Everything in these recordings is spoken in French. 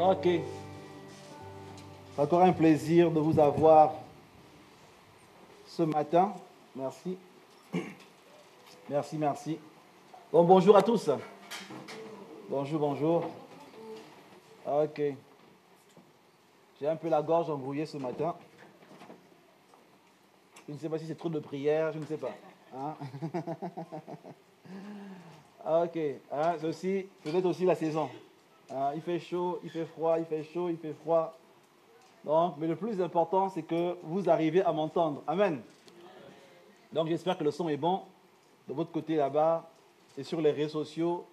Ok. C'est encore un plaisir de vous avoir ce matin. Merci. Merci, merci. Bon, bonjour à tous. Bonjour, bonjour. Ok. J'ai un peu la gorge embrouillée ce matin. Je ne sais pas si c'est trop de prière, je ne sais pas. Hein? Ok. Hein, c'est aussi, peut-être aussi la saison. Hein, il fait chaud, il fait froid, il fait chaud, il fait froid. Donc, mais le plus important, c'est que vous arrivez à m'entendre. Amen. Donc, j'espère que le son est bon de votre côté là-bas et sur les réseaux sociaux.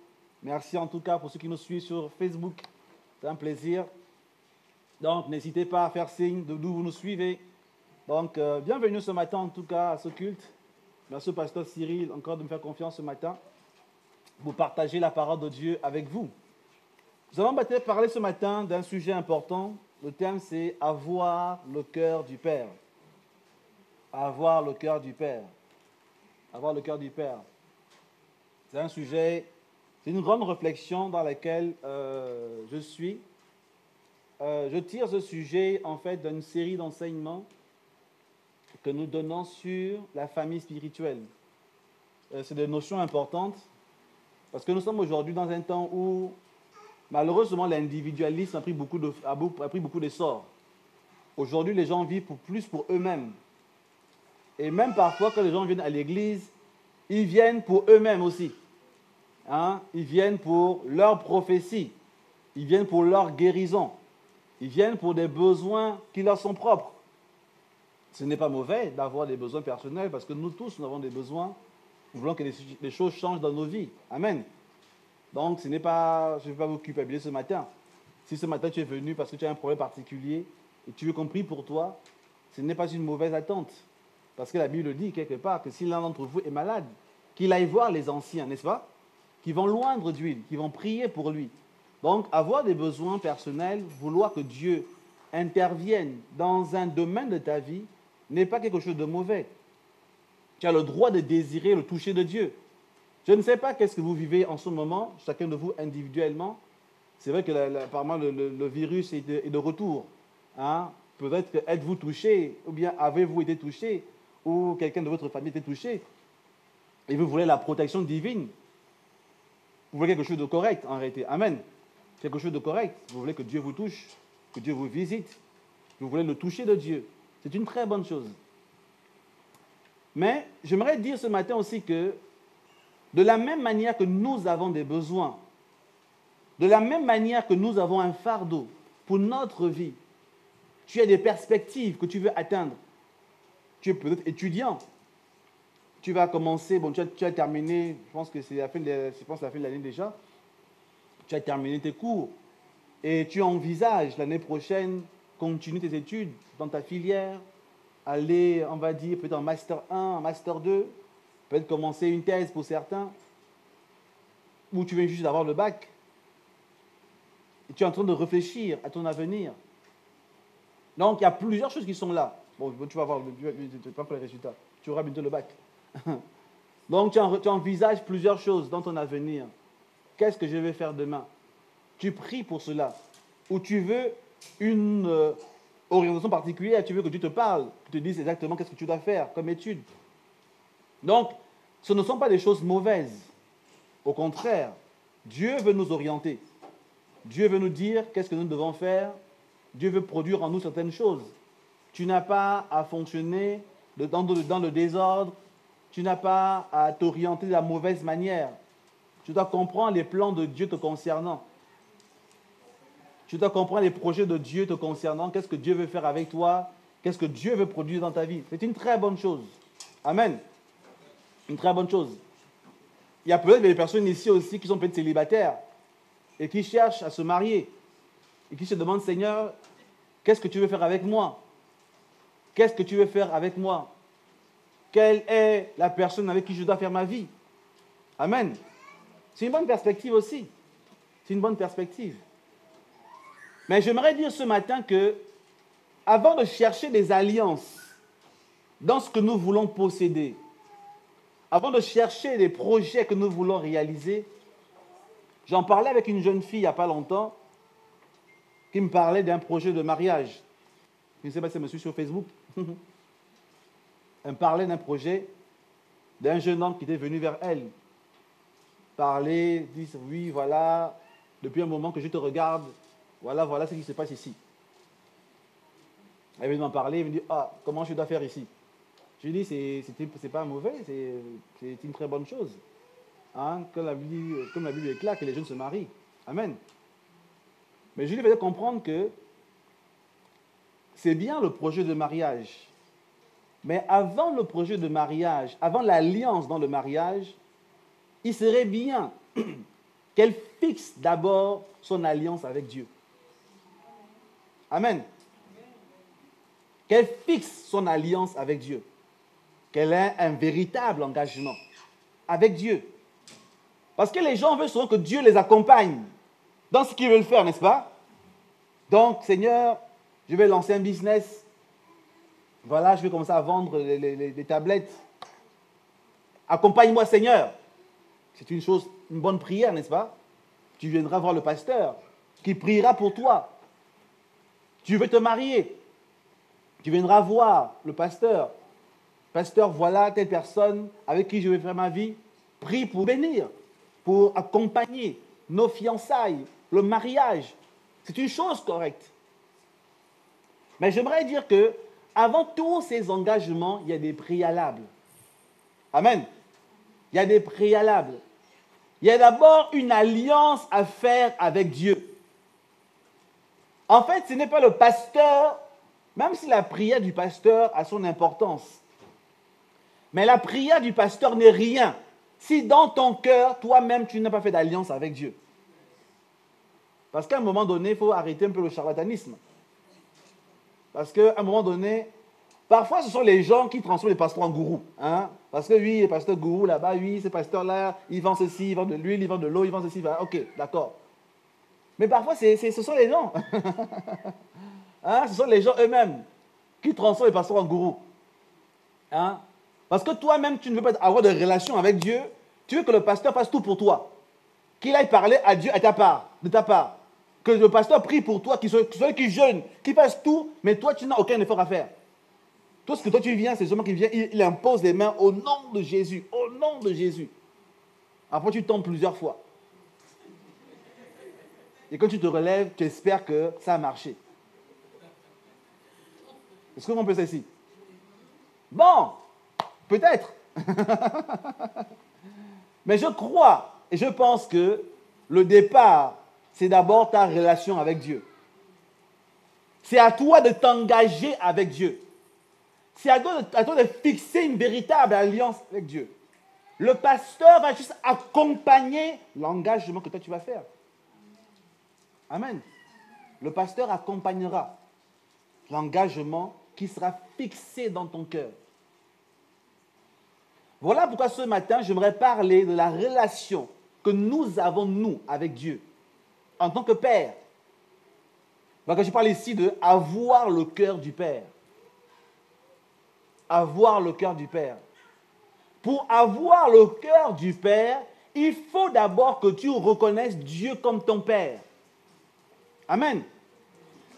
Merci en tout cas pour ceux qui nous suivent sur Facebook. C'est un plaisir. Donc, n'hésitez pas à faire signe d'où vous nous suivez. Donc, bienvenue ce matin en tout cas à ce culte. Merci au pasteur Cyril encore de me faire confiance ce matin pour partager la parole de Dieu avec vous. Nous allons peut-être parler ce matin d'un sujet important. Le thème, c'est avoir le cœur du Père. Avoir le cœur du Père. Avoir le cœur du Père. C'est un sujet, c'est une grande réflexion dans laquelle je suis. Je tire ce sujet en fait d'une série d'enseignements que nous donnons sur la famille spirituelle. C'est des notions importantes parce que nous sommes aujourd'hui dans un temps où malheureusement l'individualisme a pris beaucoup d'essor. Aujourd'hui, les gens vivent plus pour eux-mêmes. Et même parfois, quand les gens viennent à l'église, ils viennent pour eux-mêmes aussi. Hein? Ils viennent pour leur prophétie. Ils viennent pour leur guérison. Ils viennent pour des besoins qui leur sont propres. Ce n'est pas mauvais d'avoir des besoins personnels parce que nous tous, nous avons des besoins. Nous voulons que les choses changent dans nos vies. Amen. Donc, je ne vais pas vous culpabiliser ce matin. Si ce matin tu es venu parce que tu as un problème particulier et tu veux qu'on prie pour toi, ce n'est pas une mauvaise attente. Parce que la Bible dit quelque part que si l'un d'entre vous est malade, qu'il aille voir les anciens, n'est-ce pas? Qui vont l'oindre d'huile, qui vont prier pour lui. Donc, avoir des besoins personnels, vouloir que Dieu intervienne dans un domaine de ta vie, n'est pas quelque chose de mauvais. Tu as le droit de désirer le toucher de Dieu. Je ne sais pas qu'est-ce que vous vivez en ce moment, chacun de vous individuellement. C'est vrai que apparemment le virus est de retour. Hein? Peut-être que êtes-vous touché, ou bien avez-vous été touché, ou quelqu'un de votre famille a été touché, et vous voulez la protection divine. Vous voulez quelque chose de correct en réalité. Amen. Quelque chose de correct. Vous voulez que Dieu vous touche, que Dieu vous visite. Vous voulez le toucher de Dieu. C'est une très bonne chose. Mais j'aimerais dire ce matin aussi que de la même manière que nous avons des besoins, de la même manière que nous avons un fardeau pour notre vie, tu as des perspectives que tu veux atteindre. Tu es peut-être étudiant. Tu vas commencer, bon, tu as terminé, je pense que c'est la fin de l'année déjà. Tu as terminé tes cours et tu envisages l'année prochaine continuer tes études dans ta filière, aller, on va dire, peut-être en Master 1, en Master 2, peut-être commencer une thèse pour certains, ou tu viens juste d'avoir le bac. Et tu es en train de réfléchir à ton avenir. Donc, il y a plusieurs choses qui sont là. Bon, tu vas voir, tu vas pas les résultats. Tu auras bientôt le bac. Donc, tu envisages plusieurs choses dans ton avenir. Qu'est-ce que je vais faire demain? Tu pries pour cela. Ou tu veux une orientation particulière, tu veux que Dieu te parle, que te dise exactement qu'est-ce que tu dois faire comme étude. Donc, ce ne sont pas des choses mauvaises. Au contraire, Dieu veut nous orienter. Dieu veut nous dire qu'est-ce que nous devons faire. Dieu veut produire en nous certaines choses. Tu n'as pas à fonctionner dans le désordre. Tu n'as pas à t'orienter de la mauvaise manière. Tu dois comprendre les plans de Dieu te concernant. Tu dois comprendre les projets de Dieu te concernant. Qu'est-ce que Dieu veut faire avec toi? Qu'est-ce que Dieu veut produire dans ta vie? C'est une très bonne chose. Amen. Une très bonne chose. Il y a peut-être des personnes ici aussi qui sont peut-être célibataires et qui cherchent à se marier et qui se demandent, Seigneur, qu'est-ce que tu veux faire avec moi? Qu'est-ce que tu veux faire avec moi? Quelle est la personne avec qui je dois faire ma vie? Amen. C'est une bonne perspective aussi. C'est une bonne perspective. Mais j'aimerais dire ce matin que, avant de chercher des alliances dans ce que nous voulons posséder, avant de chercher des projets que nous voulons réaliser, j'en parlais avec une jeune fille il n'y a pas longtemps. qui me parlait d'un projet de mariage. Je ne sais pas si c'est monsieur sur Facebook. Elle me parlait d'un projet d'un jeune homme qui était venu vers elle. Parler, dire oui, voilà, depuis un moment que je te regarde, voilà, voilà ce qui se passe ici. Elle vient m'en parler, elle me dit, ah, comment je dois faire ici? Je lui dis, c'est pas mauvais, c'est une très bonne chose. Hein, comme la Bible est claire, que les jeunes se marient. Amen. Mais je lui faisais comprendre que c'est bien le projet de mariage. Mais avant le projet de mariage, avant l'alliance dans le mariage, il serait bien qu'elle fixe d'abord son alliance avec Dieu. Amen. Qu'elle fixe son alliance avec Dieu. Qu'elle ait un véritable engagement avec Dieu. Parce que les gens veulent souvent que Dieu les accompagne dans ce qu'ils veulent faire, n'est-ce pas? Donc, Seigneur, je vais lancer un business. Voilà, je vais commencer à vendre des tablettes. Accompagne-moi, Seigneur. C'est une bonne prière, n'est-ce pas? Tu viendras voir le pasteur qui priera pour toi. Tu veux te marier. Tu viendras voir le pasteur. Pasteur, voilà telle personne avec qui je vais faire ma vie. Prie pour bénir, pour accompagner nos fiançailles, le mariage. C'est une chose correcte. Mais j'aimerais dire que avant tous ces engagements, il y a des préalables. Amen. Il y a des préalables. Il y a d'abord une alliance à faire avec Dieu. En fait, ce n'est pas le pasteur, même si la prière du pasteur a son importance. Mais la prière du pasteur n'est rien si dans ton cœur, toi-même, tu n'as pas fait d'alliance avec Dieu. Parce qu'à un moment donné, il faut arrêter un peu le charlatanisme. Parce qu'à un moment donné, parfois ce sont les gens qui transforment les pasteurs en gourous. Hein? Parce que oui, les pasteurs gourous là-bas, oui, ces pasteurs-là, ils vendent ceci, ils vendent de l'huile, ils vendent de l'eau, ils vendent ceci. Ok, d'accord. Mais parfois, ce sont les gens. Hein? Ce sont les gens eux-mêmes qui transforment les pasteurs en gourous. Hein? Parce que toi-même, tu ne veux pas avoir de relation avec Dieu. Tu veux que le pasteur fasse tout pour toi. Qu'il aille parler à Dieu de ta part. Que le pasteur prie pour toi, qu'il soit qui jeûne, qu'il fasse tout, mais toi, tu n'as aucun effort à faire. Tout ce que toi, tu viens, c'est seulement qu'il vient, il impose les mains au nom de Jésus. Au nom de Jésus. Après, tu tombes plusieurs fois. Et quand tu te relèves, tu espères que ça a marché. Est-ce que vous comprenez ça ici? Bon, peut-être. Mais je crois et je pense que le départ, c'est d'abord ta relation avec Dieu. C'est à toi de t'engager avec Dieu. C'est à toi de fixer une véritable alliance avec Dieu. Le pasteur va juste accompagner l'engagement que toi tu vas faire. Amen. Le pasteur accompagnera l'engagement qui sera fixé dans ton cœur. Voilà pourquoi ce matin, j'aimerais parler de la relation que nous avons, nous, avec Dieu, en tant que Père. Donc, je parle ici de avoir le cœur du Père. Avoir le cœur du Père. Pour avoir le cœur du Père, il faut d'abord que tu reconnaisses Dieu comme ton Père. Amen.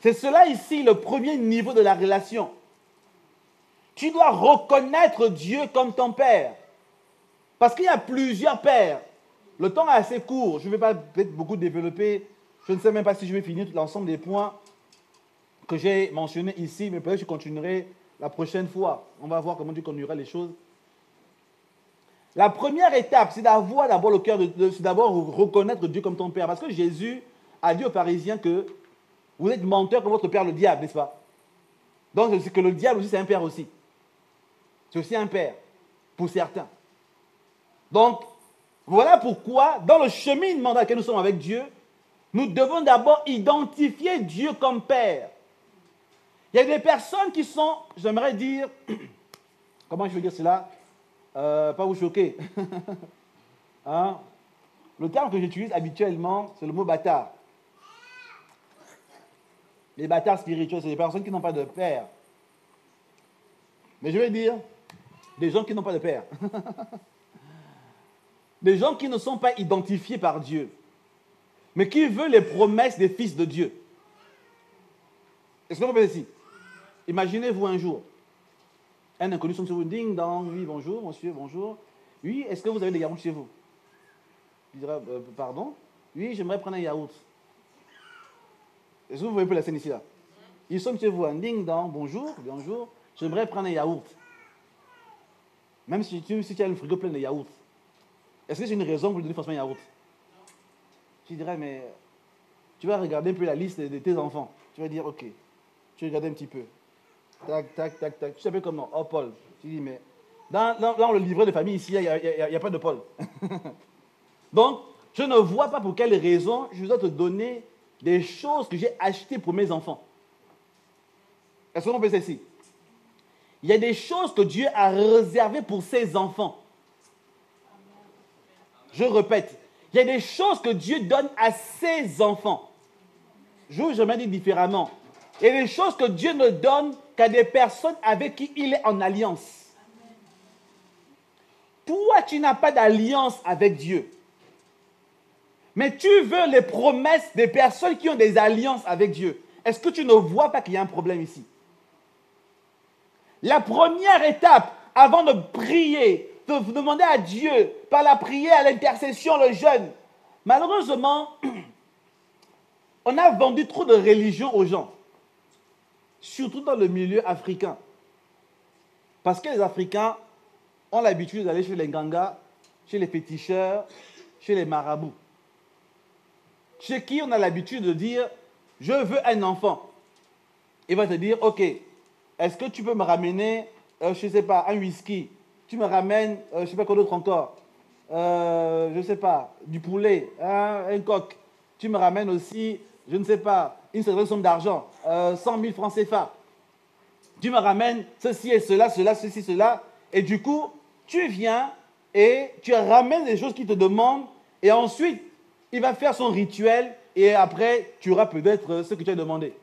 C'est cela ici le premier niveau de la relation. Tu dois reconnaître Dieu comme ton Père. Parce qu'il y a plusieurs pères. Le temps est assez court. Je ne vais pas peut-être beaucoup développer. Je ne sais même pas si je vais finir l'ensemble des points que j'ai mentionnés ici, mais peut-être que je continuerai la prochaine fois. On va voir comment Dieu conduira les choses. La première étape, c'est d'avoir d'abord le cœur c'est d'abord reconnaître Dieu comme ton Père. Parce que Jésus a dit aux pharisiens que vous êtes menteurs comme votre père le diable, n'est-ce pas? Donc, c'est que le diable aussi, c'est un père aussi. C'est aussi un père, pour certains. Donc, voilà pourquoi, dans le cheminement dans lequel nous sommes avec Dieu, nous devons d'abord identifier Dieu comme Père. Il y a des personnes qui sont, j'aimerais dire, comment je veux dire cela, pas vous choquer. Hein? Le terme que j'utilise habituellement, c'est le mot bâtard. Les bâtards spirituels, c'est des personnes qui n'ont pas de père. Mais je vais dire, des gens qui n'ont pas de père. Des gens qui ne sont pas identifiés par Dieu, mais qui veulent les promesses des fils de Dieu. Est-ce que vous comprenez ici? Imaginez-vous un jour, un inconnu sonne sur vous, ding dong, oui, bonjour, monsieur, bonjour. Oui, est-ce que vous avez des yaourts chez vous? Il dira, pardon? Oui, j'aimerais prendre un yaourt. Est-ce que vous voyez un peu la scène ici, là? Ils sont chez vous, un ding dong, bonjour, bonjour, j'aimerais prendre un yaourt. Même si tu as le frigo plein de yaourts, est-ce que c'est une raison pour lui donner forcément un yaourt? Tu dirais, mais tu vas regarder un peu la liste de tes enfants. Tu vas dire, ok, tu regardes un petit peu. Tac, tac, tac, tac. Tu sais comment? Oh, Paul. Tu dis, mais dans le livret de famille ici, il n'y a pas de Paul. Donc, je ne vois pas pour quelle raison je dois te donner des choses que j'ai achetées pour mes enfants. Est-ce qu'on peut dire ici? Il y a des choses que Dieu a réservées pour ses enfants. Je répète, il y a des choses que Dieu donne à ses enfants. Je vais jamais dire différemment. Il y a des choses que Dieu ne donne qu'à des personnes avec qui il est en alliance. Toi, tu n'as pas d'alliance avec Dieu. Mais tu veux les promesses des personnes qui ont des alliances avec Dieu. Est-ce que tu ne vois pas qu'il y a un problème ici? La première étape, avant de prier, de demander à Dieu, par la prière, l'intercession, le jeûne, malheureusement, on a vendu trop de religion aux gens. Surtout dans le milieu africain. Parce que les Africains ont l'habitude d'aller chez les gangas, chez les féticheurs, chez les marabouts. Chez qui on a l'habitude de dire, je veux un enfant. Il va te dire, ok, est-ce que tu peux me ramener, je ne sais pas, un whisky? Tu me ramènes, je ne sais pas quoi d'autre encore. Je ne sais pas, du poulet, un coq. Tu me ramènes aussi, je ne sais pas, une certaine somme d'argent, 100 000 francs CFA. Tu me ramènes ceci et cela, ceci, cela. Et du coup, tu viens et tu ramènes les choses qu'il te demande. Et ensuite, il va faire son rituel. Et après, tu auras peut-être ce que tu as demandé.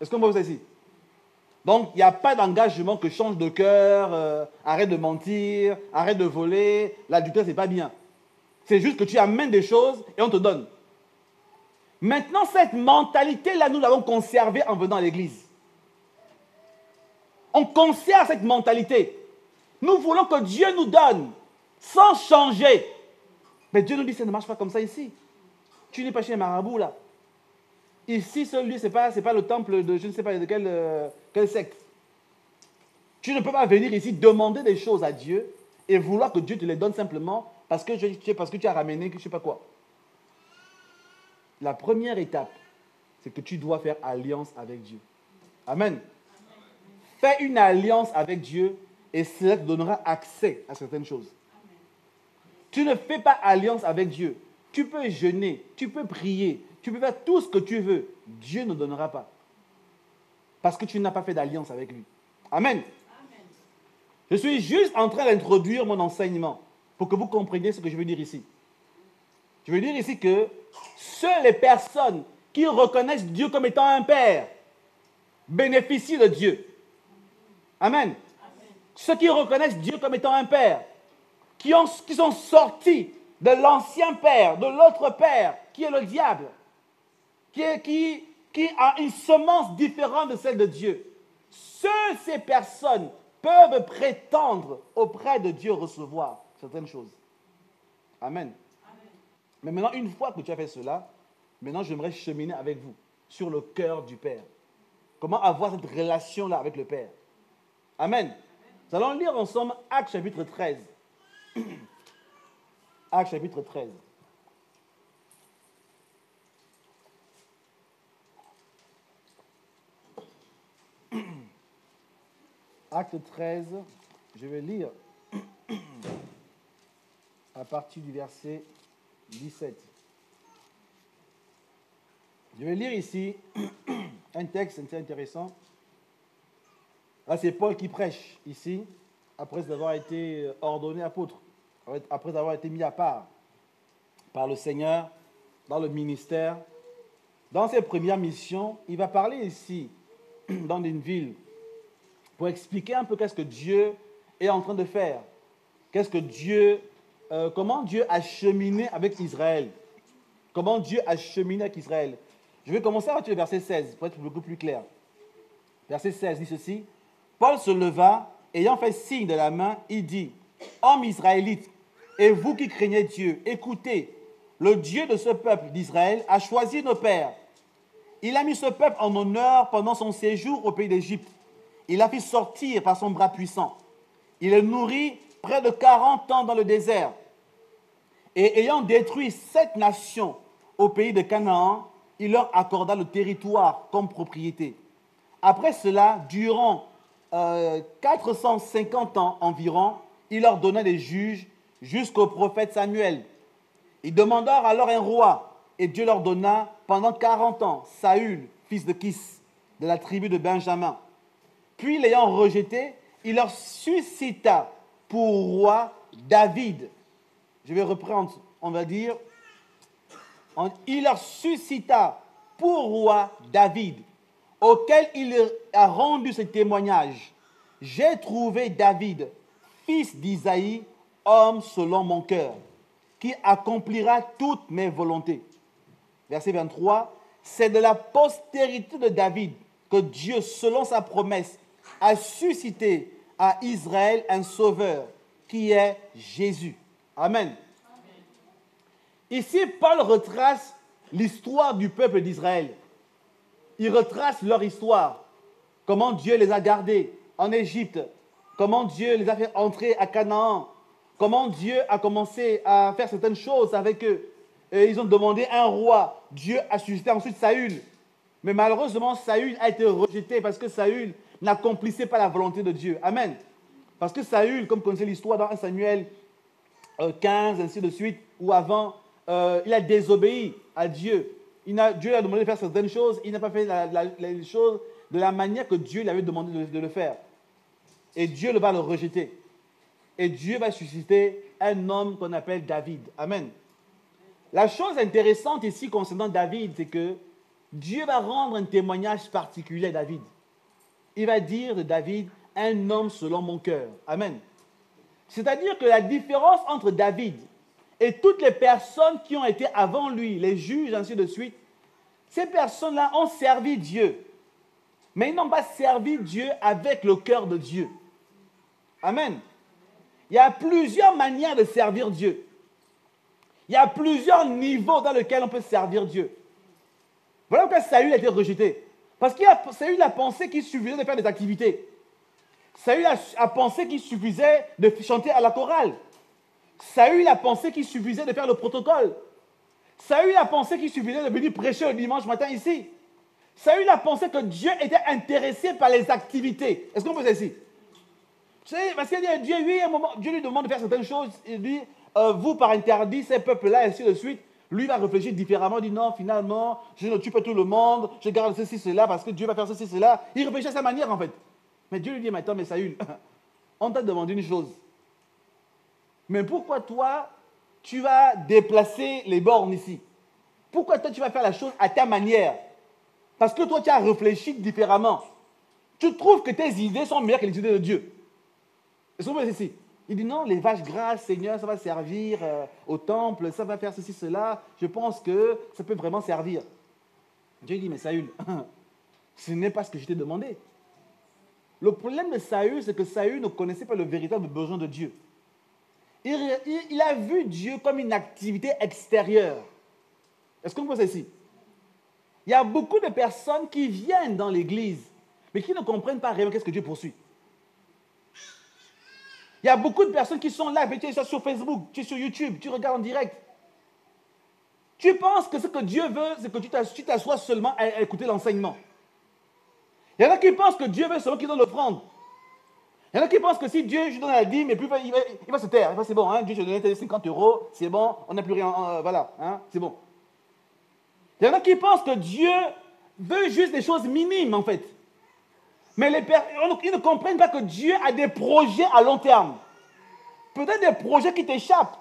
Est-ce qu'on peut voir ça ici? Donc, il n'y a pas d'engagement que change de cœur, arrête de mentir, arrête de voler. L'adultère, ce n'est pas bien. C'est juste que tu amènes des choses et on te donne. Maintenant, cette mentalité-là, nous l'avons conservée en venant à l'église. On conserve cette mentalité. Nous voulons que Dieu nous donne, sans changer. Mais Dieu nous dit, ça ne marche pas comme ça ici. Tu n'es pas chez les marabouts, là. Ici, ce lieu, ce n'est pas le temple de je ne sais pas de quel secte. Tu ne peux pas venir ici demander des choses à Dieu et vouloir que Dieu te les donne simplement parce que tu as ramené je ne sais pas quoi. La première étape, c'est que tu dois faire alliance avec Dieu. Amen. Fais une alliance avec Dieu et cela te donnera accès à certaines choses. Tu ne fais pas alliance avec Dieu. Tu peux jeûner, tu peux prier, tu peux faire tout ce que tu veux. Dieu ne donnera pas. Parce que tu n'as pas fait d'alliance avec lui. Amen. Je suis juste en train d'introduire mon enseignement pour que vous compreniez ce que je veux dire ici. Je veux dire ici que seules les personnes qui reconnaissent Dieu comme étant un Père bénéficient de Dieu. Amen. Ceux qui reconnaissent Dieu comme étant un Père, qui sont sortis de l'ancien Père, de l'autre Père, qui est le diable, qui a une semence différente de celle de Dieu. Seules ces personnes peuvent prétendre auprès de Dieu recevoir certaines choses. Amen. Mais maintenant, une fois que tu as fait cela, maintenant j'aimerais cheminer avec vous sur le cœur du Père. Comment avoir cette relation-là avec le Père. Amen. Nous allons lire ensemble Actes chapitre 13. Actes chapitre 13. Acte 13, je vais lire à partir du verset 17. Je vais lire ici un texte assez intéressant. Là, c'est Paul qui prêche ici, après avoir été ordonné apôtre, après avoir été mis à part par le Seigneur dans le ministère. Dans ses premières missions, il va parler ici, dans une ville, pour expliquer un peu qu'est-ce que Dieu est en train de faire. Comment Dieu a cheminé avec Israël. Comment Dieu a cheminé avec Israël. Je vais commencer à partir du verset 16, pour être beaucoup plus clair. Verset 16 dit ceci. Paul se leva, ayant fait signe de la main, il dit, « Hommes israélites, et vous qui craignez Dieu, écoutez, le Dieu de ce peuple d'Israël a choisi nos pères. Il a mis ce peuple en honneur pendant son séjour au pays d'Égypte. Il l'a fait sortir par son bras puissant. Il le nourrit près de 40 ans dans le désert. Et ayant détruit 7 nations au pays de Canaan, il leur accorda le territoire comme propriété. Après cela, durant 450 ans environ, il leur donna des juges jusqu'au prophète Samuel. Ils demandèrent alors un roi, et Dieu leur donna pendant 40 ans Saül, fils de Kis, de la tribu de Benjamin. Puis, l'ayant rejeté, il leur suscita pour roi David. Je vais reprendre, on va dire. Il leur suscita pour roi David, auquel il a rendu ce témoignage. J'ai trouvé David, fils d'Isaïe, homme selon mon cœur, qui accomplira toutes mes volontés. Verset 23. C'est de la postérité de David que Dieu, selon sa promesse, a suscité à Israël un sauveur, qui est Jésus. Amen. Ici, Paul retrace l'histoire du peuple d'Israël. Il retrace leur histoire. Comment Dieu les a gardés en Égypte. Comment Dieu les a fait entrer à Canaan. Comment Dieu a commencé à faire certaines choses avec eux. Et ils ont demandé un roi. Dieu a suscité ensuite Saül. Mais malheureusement, Saül a été rejeté parce que Saül n'accomplissait pas la volonté de Dieu. Amen. Parce que Saül, comme vous connaissez l'histoire dans 1 Samuel 15, ainsi de suite, ou avant, il a désobéi à Dieu. Dieu lui a demandé de faire certaines choses, il n'a pas fait les choses de la manière que Dieu lui avait demandé de le faire. Et Dieu va le rejeter. Et Dieu va susciter un homme qu'on appelle David. Amen. La chose intéressante ici concernant David, c'est que Dieu va rendre un témoignage particulier à David. Il va dire de David, un homme selon mon cœur. Amen. C'est-à-dire que la différence entre David et toutes les personnes qui ont été avant lui, les juges, ainsi de suite, ces personnes-là ont servi Dieu. Mais ils n'ont pas servi Dieu avec le cœur de Dieu. Amen. Il y a plusieurs manières de servir Dieu. Il y a plusieurs niveaux dans lesquels on peut servir Dieu. Voilà pourquoi Saül a été rejeté. Parce que Saül a pensé qu'il suffisait de faire des activités. Saül a pensé qu'il suffisait de chanter à la chorale. Saül a pensé qu'il suffisait de faire le protocole. Saül a pensé qu'il suffisait de venir prêcher le dimanche matin ici. Saül a pensé que Dieu était intéressé par les activités. Est-ce qu'on peut dire ici? Parce que Dieu, lui, à un moment, Dieu lui demande de faire certaines choses. Il dit, vous, par interdit, ces peuples-là, ainsi de suite. Lui va réfléchir différemment. Il dit, non, finalement, je ne tue pas tout le monde. Je garde ceci, cela, parce que Dieu va faire ceci, cela. Il réfléchit à sa manière, en fait. Mais Dieu lui dit, mais attends, mais Saül, on t'a demandé une chose. Mais pourquoi toi, tu vas déplacer les bornes ici? Pourquoi toi, tu vas faire la chose à ta manière? Parce que toi, tu as réfléchi différemment. Tu trouves que tes idées sont meilleures que les idées de Dieu. Est-ce qu'on peut dire ici? Il dit non, les vaches grasses, Seigneur, ça va servir au temple, ça va faire ceci, cela. Je pense que ça peut vraiment servir. Dieu dit, mais Saül, ce n'est pas ce que je t'ai demandé. Le problème de Saül, c'est que Saül ne connaissait pas le véritable besoin de Dieu. Il a vu Dieu comme une activité extérieure. Est-ce qu'on voit ça ici? Il y a beaucoup de personnes qui viennent dans l'église, mais qui ne comprennent pas réellement qu'est-ce que Dieu poursuit. Il y a beaucoup de personnes qui sont là, tu es sur Facebook, tu es sur YouTube, tu regardes en direct. Tu penses que ce que Dieu veut, c'est que tu t'assoies seulement à écouter l'enseignement. Il y en a qui pensent que Dieu veut seulement qu'ils donnent l'offrande. Il y en a qui pensent que si Dieu, je donne la dîme, et puis il va se taire. C'est bon, hein, Dieu, je donne 50 €, c'est bon, on n'a plus rien, voilà, hein, c'est bon. Il y en a qui pensent que Dieu veut juste des choses minimes, en fait. Mais ils ne comprennent pas que Dieu a des projets à long terme. Peut-être des projets qui t'échappent.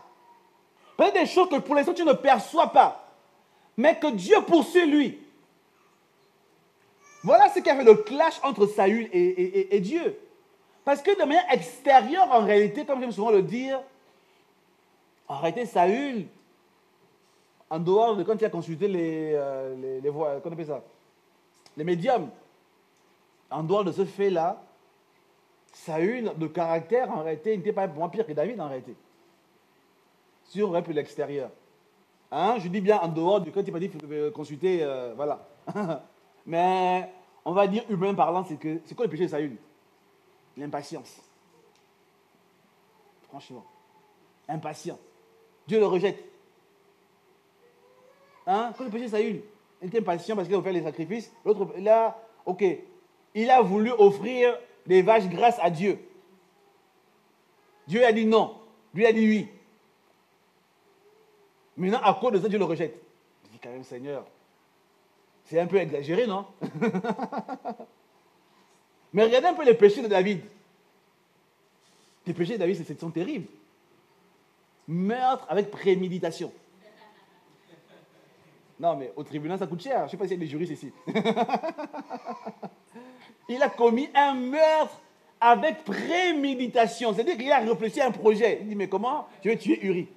Peut-être des choses que pour l'instant tu ne perçois pas. Mais que Dieu poursuit lui. Voilà ce qui a fait le clash entre Saül et Dieu. Parce que de manière extérieure, en réalité, comme j'aime souvent le dire, en réalité, Saül, en dehors de quand il a consulté les voix, qu'on appelle ça, les médiums, En dehors de ce fait-là, Saül, de caractère, en réalité, il n'était pas moins pire que David, en réalité. Sur un peu l'extérieur. Hein? Je dis bien en dehors du cas, tu m'as dit consulter, voilà. Mais on va dire, humain parlant, c'est quoi le péché de Saül? L'impatience. Franchement. Impatient. Dieu le rejette. Hein? Quoi le péché de Saül? Il était impatient parce qu'il a offert les sacrifices. L'autre, là, ok. Il a voulu offrir des vaches grâce à Dieu. Dieu a dit non. Lui a dit oui. Maintenant, à cause de ça, Dieu le rejette. Je dis quand même, Seigneur, c'est un peu exagéré, non? Mais regardez un peu les péchés de David. Les péchés de David, sont terribles. Meurtre avec préméditation. Non, mais au tribunal, ça coûte cher. Je ne sais pas s'il y a des juristes ici. Il a commis un meurtre avec préméditation. C'est-à-dire qu'il a réfléchi à un projet. Il dit, mais comment je vais tuer Uri?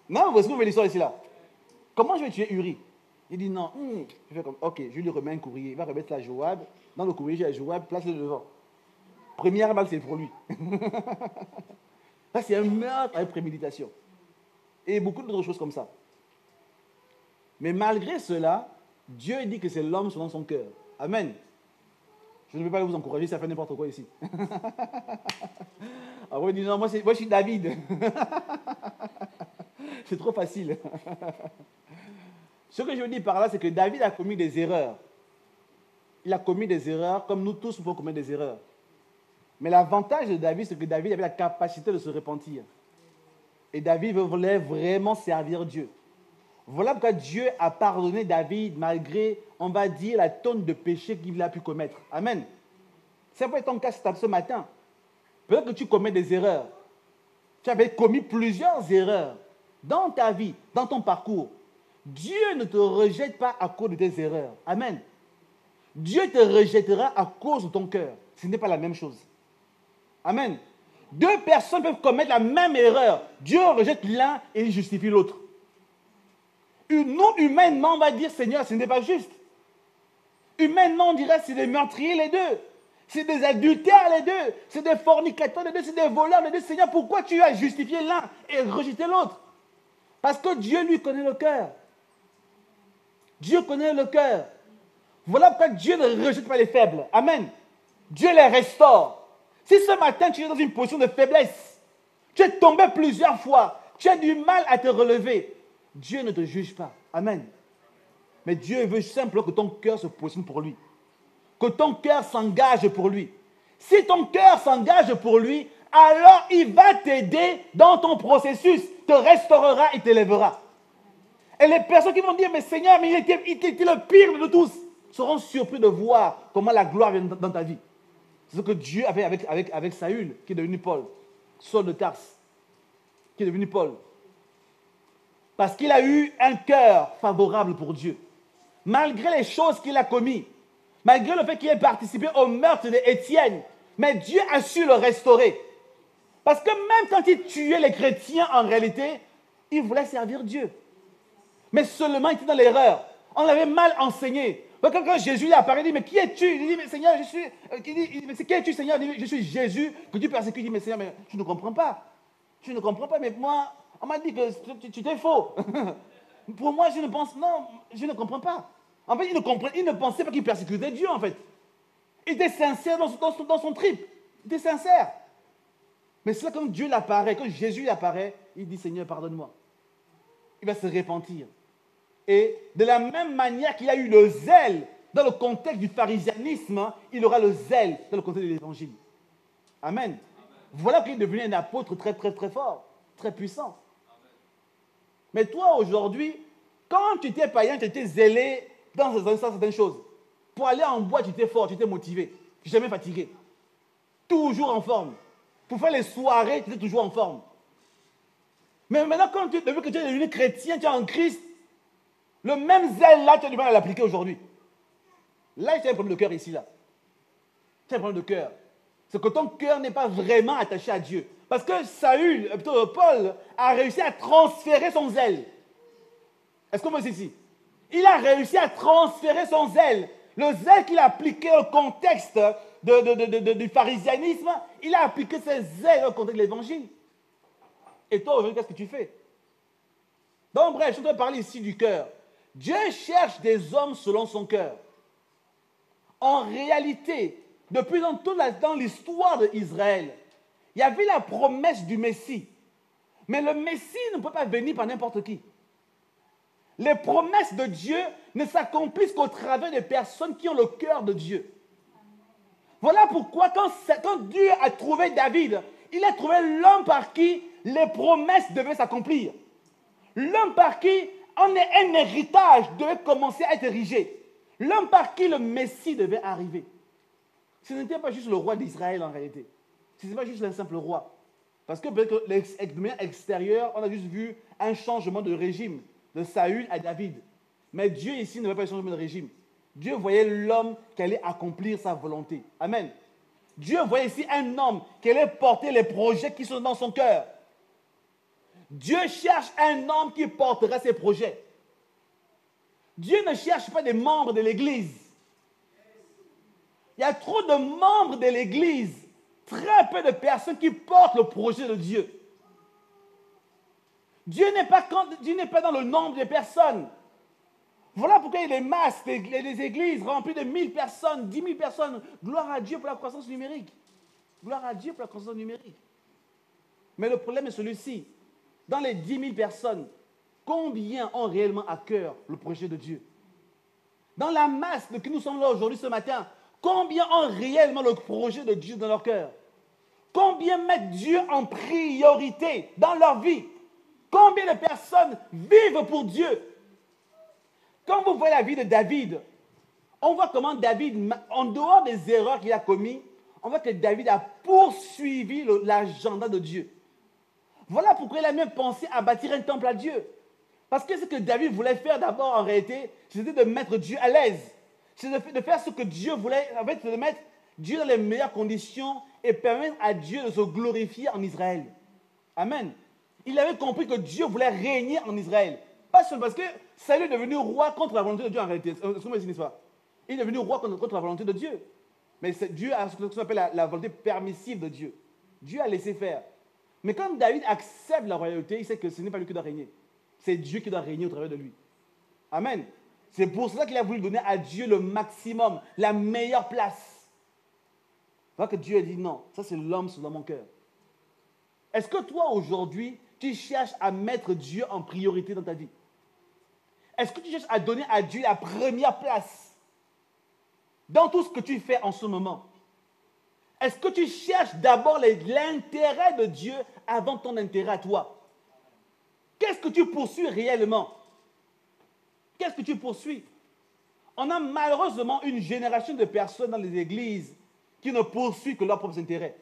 Non, vous trouvez l'histoire ici, là. Comment je vais tuer Uri? Il dit, non, je fais comme, ok, je lui remets un courrier. Il va remettre la Joab. Dans le courrier, j'ai la Joab, place-le devant. Première balle, c'est pour lui. Ça, c'est un meurtre avec préméditation. Et beaucoup d'autres choses comme ça. Mais malgré cela, Dieu dit que c'est l'homme selon son cœur. Amen. Je ne vais pas vous encourager, ça fait n'importe quoi ici. Alors, il dit, non, moi je suis David. C'est trop facile. Ce que je veux dire par là, c'est que David a commis des erreurs. Il a commis des erreurs, comme nous tous, nous pouvons commettre des erreurs. Mais l'avantage de David, c'est que David avait la capacité de se repentir. Et David voulait vraiment servir Dieu. Voilà pourquoi Dieu a pardonné David malgré, on va dire, la tonne de péchés qu'il a pu commettre. Amen. Ça peut être ton cas ce matin. Peut-être que tu commets des erreurs. Tu avais commis plusieurs erreurs dans ta vie, dans ton parcours. Dieu ne te rejette pas à cause de tes erreurs. Amen. Dieu te rejettera à cause de ton cœur. Ce n'est pas la même chose. Amen. Deux personnes peuvent commettre la même erreur. Dieu rejette l'un et il justifie l'autre. Nous, humainement, on va dire, Seigneur, ce n'est pas juste. Humainement, on dirait, c'est des meurtriers les deux. C'est des adultères les deux. C'est des fornicateurs les deux. C'est des voleurs les deux. Seigneur, pourquoi tu as justifié l'un et rejeté l'autre? Parce que Dieu, lui, connaît le cœur. Dieu connaît le cœur. Voilà pourquoi Dieu ne rejette pas les faibles. Amen. Dieu les restaure. Si ce matin, tu es dans une position de faiblesse, tu es tombé plusieurs fois, tu as du mal à te relever, Dieu ne te juge pas. Amen. Mais Dieu veut simplement que ton cœur se positionne pour lui. Que ton cœur s'engage pour lui. Si ton cœur s'engage pour lui, alors il va t'aider dans ton processus, te restaurera et t'élèvera. Et les personnes qui vont dire, mais Seigneur, mais il était le pire de tous, seront surpris de voir comment la gloire vient dans ta vie. C'est ce que Dieu a fait avec Saül, qui est devenu Paul. Saul de Tarse, qui est devenu Paul. Parce qu'il a eu un cœur favorable pour Dieu. Malgré les choses qu'il a commises, malgré le fait qu'il ait participé au meurtre d'Étienne, mais Dieu a su le restaurer. Parce que même quand il tuait les chrétiens, en réalité, il voulait servir Dieu. Mais seulement il était dans l'erreur. On l'avait mal enseigné. Quand Jésus apparaît, il dit, mais qui es-tu? Il dit, mais Seigneur, je suis... Il dit, mais qui es-tu, Seigneur? Il dit, je suis Jésus, que tu persécutes. Il dit, mais Seigneur, mais je ne comprends pas. Je ne comprends pas, mais moi, on m'a dit que tu t'es faux. Pour moi, je ne pense... Non, je ne comprends pas. En fait, il ne pensait pas qu'il persécutait Dieu, en fait. Il était sincère dans son trip. Il était sincère. Mais c'est là, quand Dieu l'apparaît, quand Jésus apparaît, il dit, Seigneur, pardonne-moi. Il va se repentir. Et de la même manière qu'il a eu le zèle dans le contexte du pharisianisme, il aura le zèle dans le contexte de l'évangile. Amen. Voilà qu'il est devenu un apôtre très, très, très fort, très puissant. Mais toi, aujourd'hui, quand tu étais païen, tu étais zélé dans certaines choses. Pour aller en bois, tu étais fort, tu étais motivé, jamais fatigué. Toujours en forme. Pour faire les soirées, tu étais toujours en forme. Mais maintenant, depuis que tu es devenu chrétien, tu es en Christ, le même zèle-là, tu as du mal à l'appliquer aujourd'hui. Là, tu as un problème de cœur ici, là. Tu as un problème de cœur. C'est que ton cœur n'est pas vraiment attaché à Dieu. Parce que Paul a réussi à transférer son zèle. Est-ce qu'on voit ici? Il a réussi à transférer son zèle. Le zèle qu'il a appliqué au contexte du pharisianisme, il a appliqué ce zèle au contexte de l'évangile. Et toi, aujourd'hui, qu'est-ce que tu fais? Donc, bref, je dois parler ici du cœur. Dieu cherche des hommes selon son cœur. En réalité, depuis dans l'histoire d'Israël, il y avait la promesse du Messie. Mais le Messie ne peut pas venir par n'importe qui. Les promesses de Dieu ne s'accomplissent qu'au travers des personnes qui ont le cœur de Dieu. Voilà pourquoi quand Dieu a trouvé David, il a trouvé l'homme par qui les promesses devaient s'accomplir. L'homme par qui un héritage devait commencer à être érigé. L'homme par qui le Messie devait arriver. Ce n'était pas juste le roi d'Israël en réalité. Ce n'était pas juste un simple roi. Parce que peut-être que de manière extérieure, on a juste vu un changement de régime de Saül à David. Mais Dieu ici ne veut pas un changement de régime. Dieu voyait l'homme qui allait accomplir sa volonté. Amen. Dieu voyait ici un homme qui allait porter les projets qui sont dans son cœur. Dieu cherche un homme qui portera ses projets. Dieu ne cherche pas des membres de l'Église. Il y a trop de membres de l'Église, très peu de personnes qui portent le projet de Dieu. Dieu n'est pas dans le nombre des personnes. Voilà pourquoi il y a des masses, des églises remplies de 1000 personnes, 10 000 personnes. Gloire à Dieu pour la croissance numérique. Gloire à Dieu pour la croissance numérique. Mais le problème est celui-ci. Dans les 10 000 personnes, combien ont réellement à cœur le projet de Dieu? Dans la masse de qui nous sommes là aujourd'hui, ce matin, combien ont réellement le projet de Dieu dans leur cœur? Combien mettent Dieu en priorité dans leur vie? Combien de personnes vivent pour Dieu? Quand vous voyez la vie de David, on voit comment David, en dehors des erreurs qu'il a commises, on voit que David a poursuivi l'agenda de Dieu. Voilà pourquoi il a même pensé à bâtir un temple à Dieu. Parce que ce que David voulait faire d'abord en réalité, c'était de mettre Dieu à l'aise. C'est de faire ce que Dieu voulait, en fait, c'est de mettre Dieu dans les meilleures conditions et permettre à Dieu de se glorifier en Israël. Amen. Il avait compris que Dieu voulait régner en Israël. Pas seulement parce que Saül est devenu roi contre la volonté de Dieu en réalité. Est-ce que vous me pas? Il est devenu roi contre la volonté de Dieu. Mais Dieu a ce qu'on appelle la volonté permissive de Dieu. Dieu a laissé faire. Mais quand David accepte la royauté, il sait que ce n'est pas lui qui doit régner. C'est Dieu qui doit régner au travers de lui. Amen. C'est pour cela qu'il a voulu donner à Dieu le maximum, la meilleure place. Voilà que Dieu a dit non, ça c'est l'homme selon mon cœur. Est-ce que toi aujourd'hui, tu cherches à mettre Dieu en priorité dans ta vie? Est-ce que tu cherches à donner à Dieu la première place dans tout ce que tu fais en ce moment? Est-ce que tu cherches d'abord l'intérêt de Dieu avant ton intérêt à toi? Qu'est-ce que tu poursuis réellement? Qu'est-ce que tu poursuis? On a malheureusement une génération de personnes dans les églises qui ne poursuivent que leurs propres intérêts.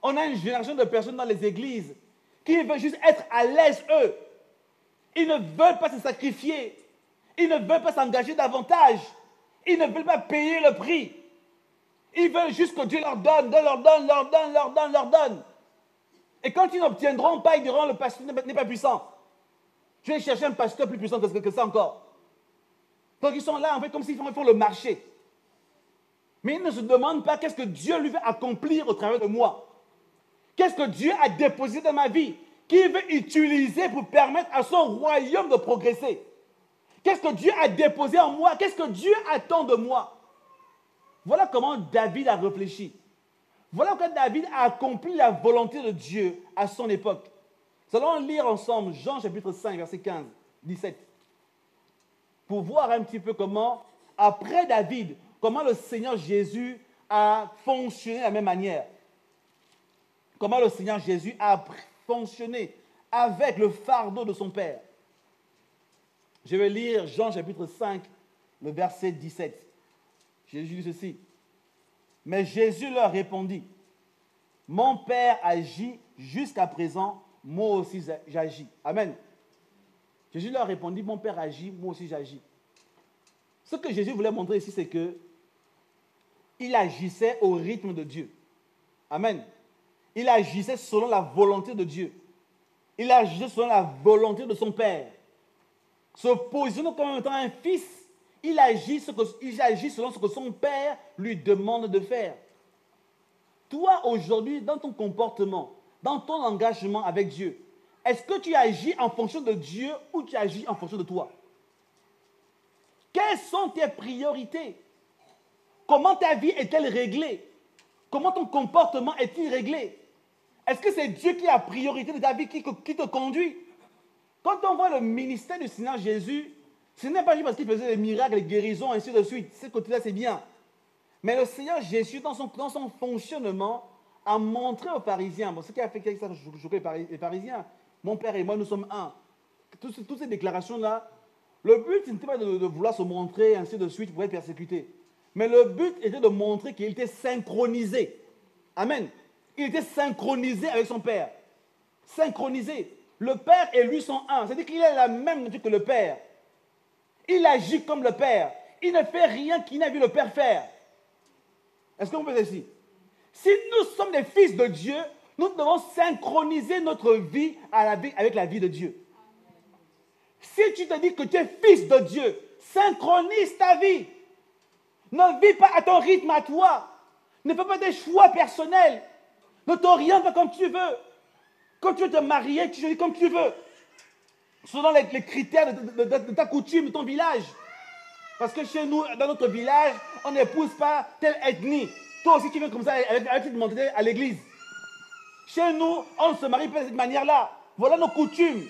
On a une génération de personnes dans les églises qui veulent juste être à l'aise, eux. Ils ne veulent pas se sacrifier. Ils ne veulent pas s'engager davantage. Ils ne veulent pas payer le prix. Ils veulent juste que Dieu leur donne, leur donne. Et quand ils n'obtiendront pas, ils diront le pasteur n'est pas puissant. Je vais chercher un pasteur plus puissant que ça encore. Donc ils sont là en fait comme s'ils font le marché. Mais ils ne se demandent pas qu'est-ce que Dieu lui veut accomplir au travers de moi. Qu'est-ce que Dieu a déposé dans ma vie, qu'il veut utiliser pour permettre à son royaume de progresser. Qu'est-ce que Dieu a déposé en moi? Qu'est-ce que Dieu attend de moi? Voilà comment David a réfléchi. Voilà comment David a accompli la volonté de Dieu à son époque. Nous allons lire ensemble Jean chapitre 5, verset 15, 17. Pour voir un petit peu comment, après David, comment le Seigneur Jésus a fonctionné de la même manière. Comment le Seigneur Jésus a fonctionné avec le fardeau de son Père. Je vais lire Jean chapitre 5, le verset 17. Jésus dit ceci. Mais Jésus leur répondit, mon Père agit jusqu'à présent, moi aussi j'agis. Amen. Jésus leur répondit, mon Père agit, moi aussi j'agis. Ce que Jésus voulait montrer ici, c'est que il agissait au rythme de Dieu. Amen. Il agissait selon la volonté de Dieu. Il agissait selon la volonté de son Père. Se positionnant comme étant un fils, Il agit selon ce que son père lui demande de faire. Toi, aujourd'hui, dans ton comportement, dans ton engagement avec Dieu, est-ce que tu agis en fonction de Dieu ou tu agis en fonction de toi? Quelles sont tes priorités? Comment ta vie est-elle réglée? Comment ton comportement est-il réglé? Est-ce que c'est Dieu qui a priorité de ta vie, qui te conduit? Quand on voit le ministère du Seigneur Jésus, ce n'est pas juste parce qu'il faisait des miracles, des guérisons, ainsi de suite. Ce côté-là, c'est bien. Mais le Seigneur Jésus, dans son fonctionnement, a montré aux pharisiens, bon, ce qui a fait ça, les pharisiens, mon père et moi, nous sommes un. Toutes ces déclarations-là, le but, ce n'était pas de vouloir se montrer, ainsi de suite, pour être persécuté. Mais le but était de montrer qu'il était synchronisé. Amen. Il était synchronisé avec son Père. Synchronisé. Le Père et lui sont un. C'est-à-dire qu'il a la même nature que le Père. Il agit comme le Père. Il ne fait rien qu'il n'a vu le Père faire. Est-ce que vous pouvez ici? Si nous sommes des fils de Dieu, nous devons synchroniser notre vie avec la vie de Dieu. Si tu te dis que tu es fils de Dieu, synchronise ta vie. Ne vis pas à ton rythme à toi. Ne fais pas des choix personnels. Ne t'oriente pas comme tu veux. Quand tu veux te marier, tu choisis comme tu veux. Selon les critères de ta coutume, de ton village. Parce que chez nous, dans notre village, on n'épouse pas telle ethnie. Toi aussi, tu viens comme ça avec cette mentalité à l'église. Chez nous, on ne se marie pas de cette manière-là. Voilà nos coutumes.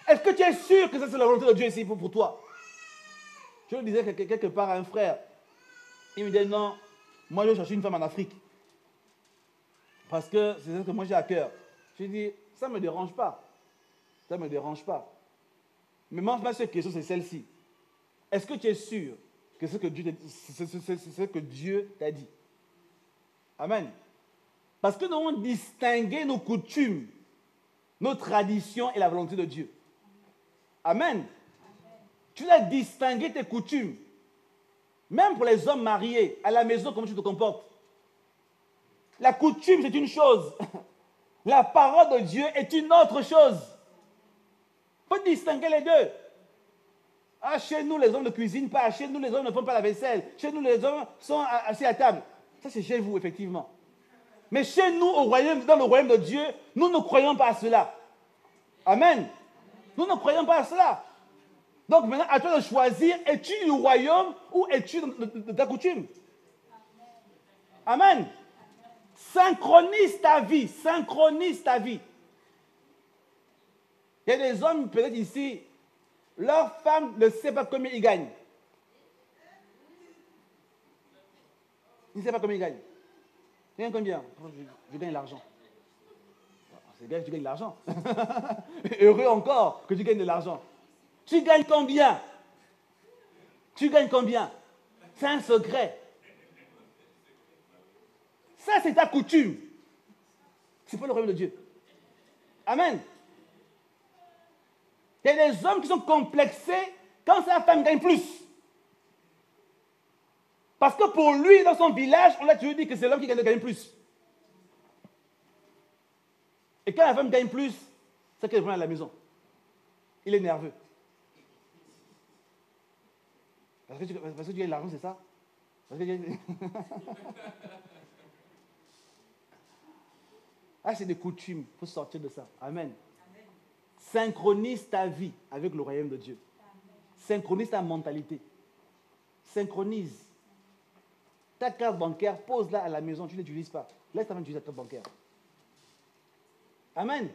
Est-ce que tu es sûr que ça, c'est la volonté de Dieu ici pour toi? Je le disais quelque part à un frère. Il me dit non, moi je cherche une femme en Afrique. Parce que c'est ça que moi j'ai à cœur. Je lui dis, ça ne me dérange pas. Ça ne me dérange pas. Mais ma seule question, c'est celle-ci. Est-ce que tu es sûr que c'est ce que Dieu t'a dit? Amen. Parce que nous devons distinguer nos coutumes, nos traditions et la volonté de Dieu. Amen. Tu dois distinguer tes coutumes. Même pour les hommes mariés, à la maison, comment tu te comportes? La coutume, c'est une chose. La parole de Dieu est une autre chose. Il faut distinguer les deux. Ah, chez nous, les hommes ne cuisinent pas. Chez nous, les hommes ne font pas la vaisselle. Chez nous, les hommes sont assis à table. Ça, c'est chez vous, effectivement. Mais chez nous, dans le royaume de Dieu, nous ne croyons pas à cela. Amen. Nous ne croyons pas à cela. Donc maintenant, à toi de choisir, es-tu du royaume ou es-tu de ta coutume? Amen. Synchronise ta vie. Synchronise ta vie. Il y a des hommes, peut-être ici, leur femme ne sait pas combien ils gagnent. Il ne sait pas combien ils gagnent. Tu gagnes combien? Je gagne l'argent. C'est bien que tu gagnes de l'argent. Heureux encore que tu gagnes de l'argent. Tu gagnes combien? Tu gagnes combien? C'est un secret. Ça, c'est ta coutume. C'est pas le royaume de Dieu. Amen. Il y a des hommes qui sont complexés quand sa femme gagne plus. Parce que pour lui, dans son village, on a toujours dit que c'est l'homme qui gagne plus. Et quand la femme gagne plus, c'est qu'elle revient à la maison. Il est nerveux. Parce que tu gagnes l'argent, c'est ça? Parce que ah, c'est des coutumes. Il faut sortir de ça. Amen. Synchronise ta vie avec le royaume de Dieu. Synchronise ta mentalité. Synchronise. Ta carte bancaire, pose-la à la maison, tu ne l'utilises pas. Laisse ta femme utiliser ta carte bancaire. Amen.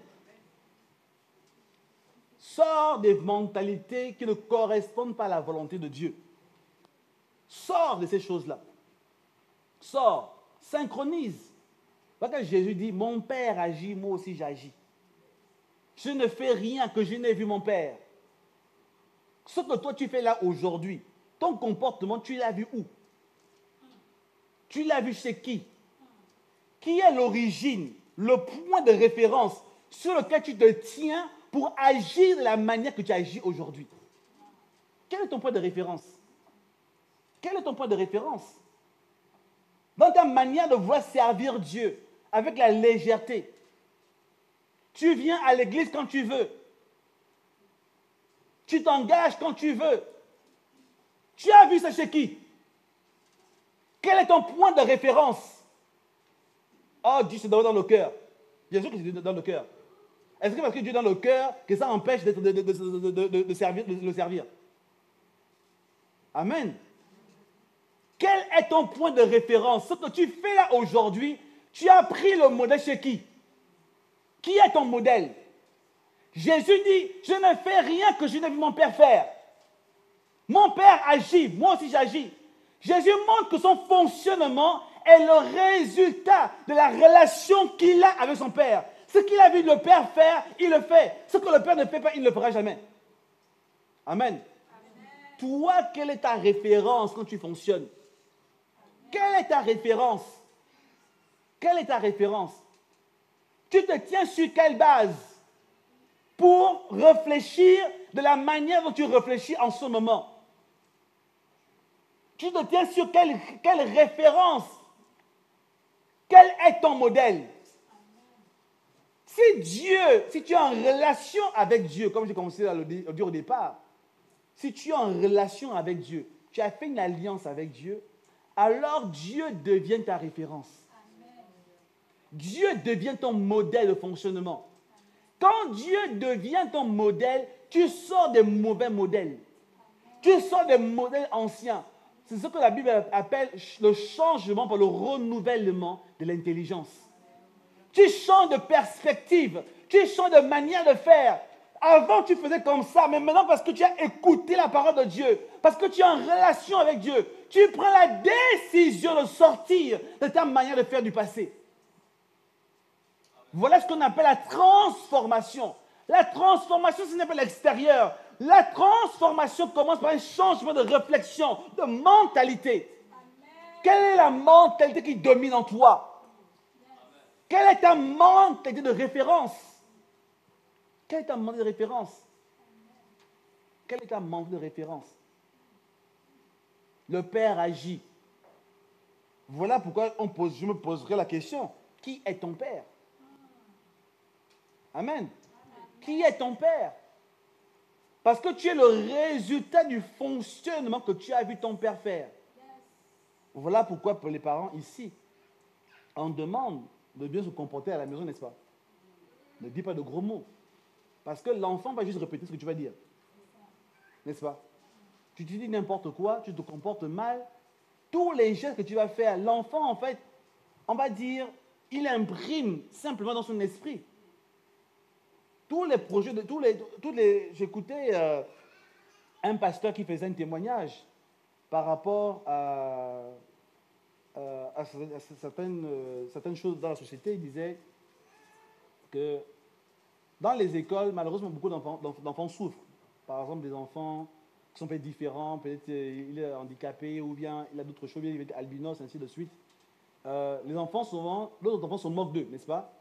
Sors des mentalités qui ne correspondent pas à la volonté de Dieu. Sors de ces choses-là. Sors. Synchronise. Parce que Jésus dit, mon Père agit, moi aussi j'agis. Je ne fais rien que je n'ai vu mon Père. Ce que toi tu fais là aujourd'hui, ton comportement, tu l'as vu où? Tu l'as vu chez qui? Qui est l'origine, le point de référence sur lequel tu te tiens pour agir de la manière que tu agis aujourd'hui? Quel est ton point de référence? Quel est ton point de référence? Dans ta manière de vouloir servir Dieu avec la légèreté. Tu viens à l'église quand tu veux. Tu t'engages quand tu veux. Tu as vu ça chez qui? Quel est ton point de référence? Oh, Dieu, c'est dans le cœur. Bien sûr que c'est dans le cœur. Est-ce que parce que Dieu est dans le cœur, que ça empêche de le servir? Amen. Quel est ton point de référence? Ce que tu fais là aujourd'hui, tu as pris le modèle chez qui? Qui est ton modèle? Jésus dit, je ne fais rien que je n'ai vu mon Père faire. Mon Père agit, moi aussi j'agis. Jésus montre que son fonctionnement est le résultat de la relation qu'il a avec son Père. Ce qu'il a vu le Père faire, il le fait. Ce que le Père ne fait pas, il ne le fera jamais. Amen. Amen. Toi, quelle est ta référence quand tu fonctionnes? Quelle est ta référence? Quelle est ta référence? Tu te tiens sur quelle base pour réfléchir de la manière dont tu réfléchis en ce moment? Tu te tiens sur quelle référence? Quel est ton modèle? Si tu es en relation avec Dieu, comme j'ai commencé à le dire au départ, si tu es en relation avec Dieu, tu as fait une alliance avec Dieu, alors Dieu devient ta référence. Dieu devient ton modèle de fonctionnement. Quand Dieu devient ton modèle, tu sors des mauvais modèles. Tu sors des modèles anciens. C'est ce que la Bible appelle le changement par le renouvellement de l'intelligence. Tu changes de perspective, tu changes de manière de faire. Avant, tu faisais comme ça, mais maintenant, parce que tu as écouté la parole de Dieu, parce que tu es en relation avec Dieu, tu prends la décision de sortir de ta manière de faire du passé. Voilà ce qu'on appelle la transformation. La transformation, ce n'est pas l'extérieur. La transformation commence par un changement de réflexion, de mentalité. Quelle est la mentalité qui domine en toi? Quelle est ta mentalité de référence? Quelle est ta mentalité de référence? Quelle est ta mentalité de référence? Le Père agit. Voilà pourquoi je me poserai la question. Qui est ton Père? Amen. Qui est ton Père? Parce que tu es le résultat du fonctionnement que tu as vu ton Père faire. Voilà pourquoi pour les parents ici, on demande de bien se comporter à la maison, n'est-ce pas? Ne dis pas de gros mots. Parce que l'enfant va juste répéter ce que tu vas dire. N'est-ce pas? Tu te dis n'importe quoi, tu te comportes mal. Tous les gestes que tu vas faire, l'enfant, en fait, on va dire, il imprime simplement dans son esprit. Tous les projets, j'écoutais un pasteur qui faisait un témoignage par rapport à certaines choses dans la société. Il disait que dans les écoles, malheureusement, beaucoup d'enfants souffrent. Par exemple, des enfants qui sont peut-être différents, peut-être il est handicapé ou bien il a d'autres choses, il est albinos, ainsi de suite. Les enfants, souvent, d'autres enfants se moquent d'eux, n'est-ce pas?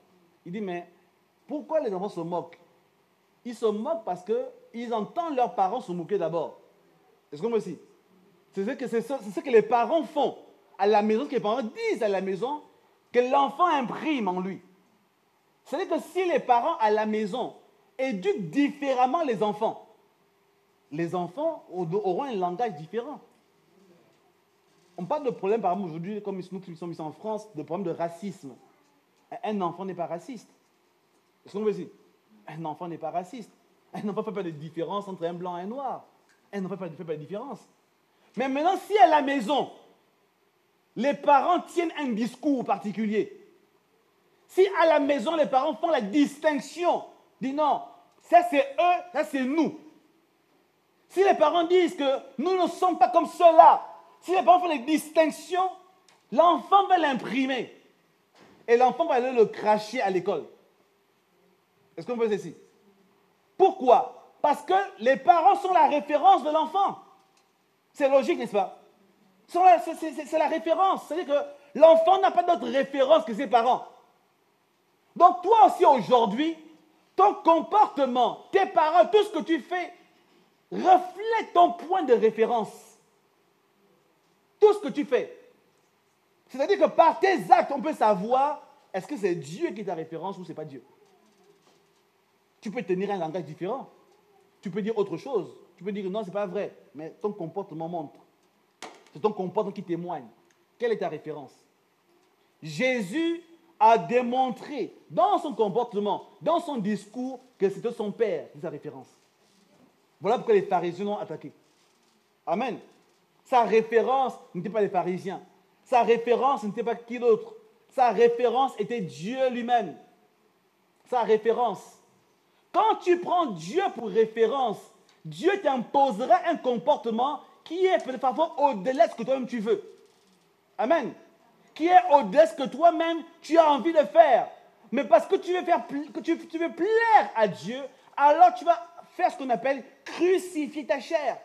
Il dit, mais pourquoi les enfants se moquent? Ils se moquent parce qu'ils entendent leurs parents se moquer d'abord. Est-ce que moi aussi? C'est ce que les parents font à la maison, ce que les parents disent à la maison, que l'enfant imprime en lui. C'est-à-dire que si les parents à la maison éduquent différemment les enfants auront un langage différent. On parle de problèmes, par exemple, aujourd'hui, comme nous qui sommes ici en France, de problèmes de racisme. Un enfant n'est pas raciste. Est-ce qu'on veut dire? Un enfant n'est pas raciste. Un enfant ne fait pas de différence entre un blanc et un noir. Un enfant ne fait pas de différence. Mais maintenant, si à la maison, les parents tiennent un discours particulier, si à la maison, les parents font la distinction, disent non, ça c'est eux, ça c'est nous. Si les parents disent que nous ne sommes pas comme ceux-là, si les parents font les distinctions, l'enfant va l'imprimer. Et l'enfant va aller le cracher à l'école. Est-ce qu'on peut dire ici? Pourquoi? Parce que les parents sont la référence de l'enfant. C'est logique, n'est-ce pas? C'est la référence. C'est-à-dire que l'enfant n'a pas d'autre référence que ses parents. Donc toi aussi aujourd'hui, ton comportement, tes paroles, tout ce que tu fais, reflète ton point de référence. Tout ce que tu fais. C'est-à-dire que par tes actes, on peut savoir est-ce que c'est Dieu qui est ta référence ou ce n'est pas Dieu. Tu peux tenir un langage différent. Tu peux dire autre chose. Tu peux dire que non, ce n'est pas vrai, mais ton comportement montre. C'est ton comportement qui témoigne. Quelle est ta référence? Jésus a démontré dans son comportement, dans son discours, que c'était son Père qui est sa référence. Voilà pourquoi les pharisiens l'ont attaqué. Amen. Sa référence n'était pas les pharisiens. Sa référence n'était pas qui d'autre. Sa référence était Dieu lui-même. Sa référence. Quand tu prends Dieu pour référence, Dieu t'imposera un comportement qui est parfois au-delà de ce que toi-même tu veux. Amen. Qui est au-delà de ce que toi-même tu as envie de faire. Mais parce que tu veux plaire à Dieu, alors tu vas faire ce qu'on appelle crucifier ta chair.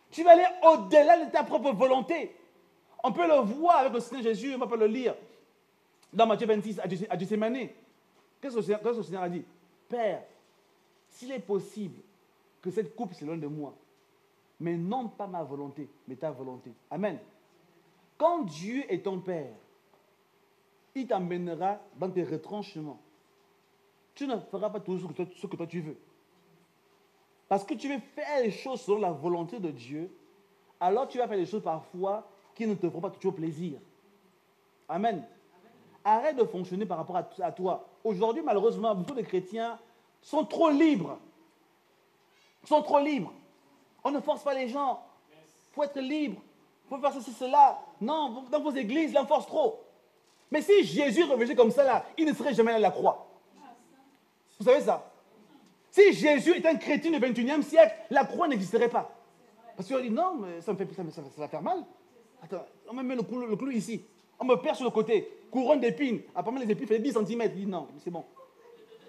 Tu vas aller au-delà de ta propre volonté. On peut le voir avec le Seigneur Jésus, on peut le lire dans Matthieu 26 à Gethsémani. Qu'est-ce que le Seigneur a dit? Père, s'il est possible que cette coupe s'éloigne de moi, mais non pas ma volonté, mais ta volonté. Amen. Quand Dieu est ton Père, il t'emmènera dans tes retranchements. Tu ne feras pas toujours ce que toi tu veux. Parce que tu veux faire les choses selon la volonté de Dieu, alors tu vas faire des choses parfois qui ne te feront pas toujours plaisir. Amen. Arrête de fonctionner par rapport à toi. Aujourd'hui, malheureusement, beaucoup de chrétiens sont trop libres. Sont trop libres. On ne force pas les gens. Il faut être libre. Il faut faire ceci, cela. Non, dans vos églises, là, on force trop. Mais si Jésus revenait comme ça, là, il ne serait jamais à la croix. Vous savez ça? Si Jésus est un chrétien du 21e siècle, la croix n'existerait pas. Parce qu'on dit, non, mais ça va faire mal. Attends, on me met le clou ici. On me perd sur le côté. Couronne d'épines. Apparemment, les épines faisaient 10 cm. Il dit, non, c'est bon.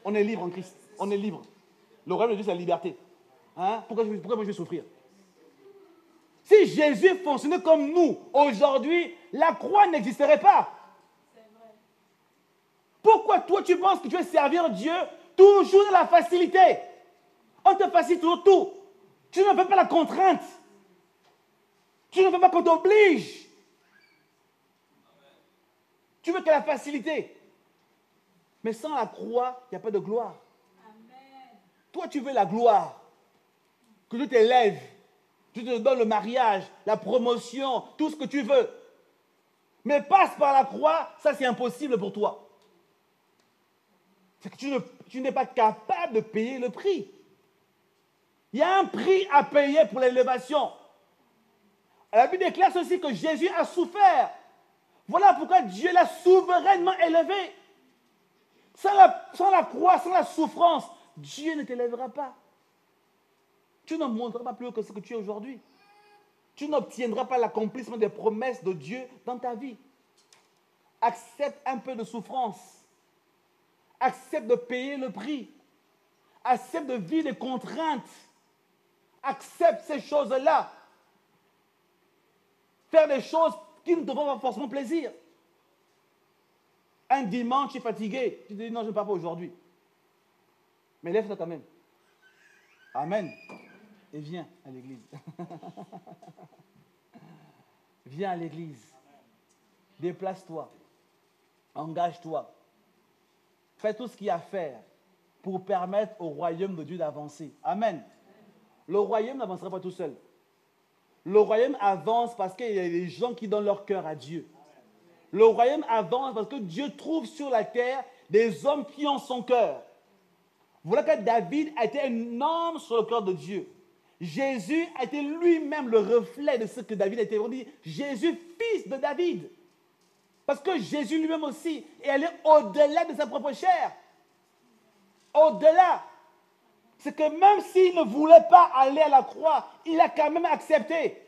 On est libre en Christ. On est libre. Le royaume de Dieu, c'est la liberté. Hein? Pourquoi moi je vais souffrir? Si Jésus fonctionnait comme nous, aujourd'hui, la croix n'existerait pas. Pourquoi toi, tu penses que tu veux servir Dieu toujours dans la facilité? On te facilite toujours tout. Tu ne veux pas la contrainte. Tu ne veux pas qu'on t'oblige. Tu veux que la facilité. Mais sans la croix, il n'y a pas de gloire. Amen. Toi, tu veux la gloire. Que Dieu t'élève. Tu te donnes le mariage, la promotion, tout ce que tu veux. Mais passe par la croix, ça c'est impossible pour toi. C'est que tu n'es pas capable de payer le prix. Il y a un prix à payer pour l'élévation. La Bible déclare ceci, que Jésus a souffert. Voilà pourquoi Dieu l'a souverainement élevé. Sans la croix, sans la souffrance, Dieu ne t'élèvera pas. Tu ne monteras pas plus haut que ce que tu es aujourd'hui. Tu n'obtiendras pas l'accomplissement des promesses de Dieu dans ta vie. Accepte un peu de souffrance. Accepte de payer le prix. Accepte de vivre des contraintes. Accepte ces choses-là. Faire des choses qui ne te font pas forcément plaisir. Un dimanche, tu es fatigué. Tu te dis non, je ne pars pas aujourd'hui. Mais lève-toi quand même. Amen. Et viens à l'église. Viens à l'église. Déplace-toi. Engage-toi. Fais tout ce qu'il y a à faire pour permettre au royaume de Dieu d'avancer. Amen. Le royaume n'avancera pas tout seul. Le royaume avance parce qu'il y a des gens qui donnent leur cœur à Dieu. Le royaume avance parce que Dieu trouve sur la terre des hommes qui ont son cœur. Voilà que David a été un homme sur le cœur de Dieu. Jésus a été lui-même le reflet de ce que David a été. On dit Jésus, fils de David. Parce que Jésus lui-même aussi est allé au-delà de sa propre chair. Au-delà. C'est que même s'il ne voulait pas aller à la croix, il a quand même accepté.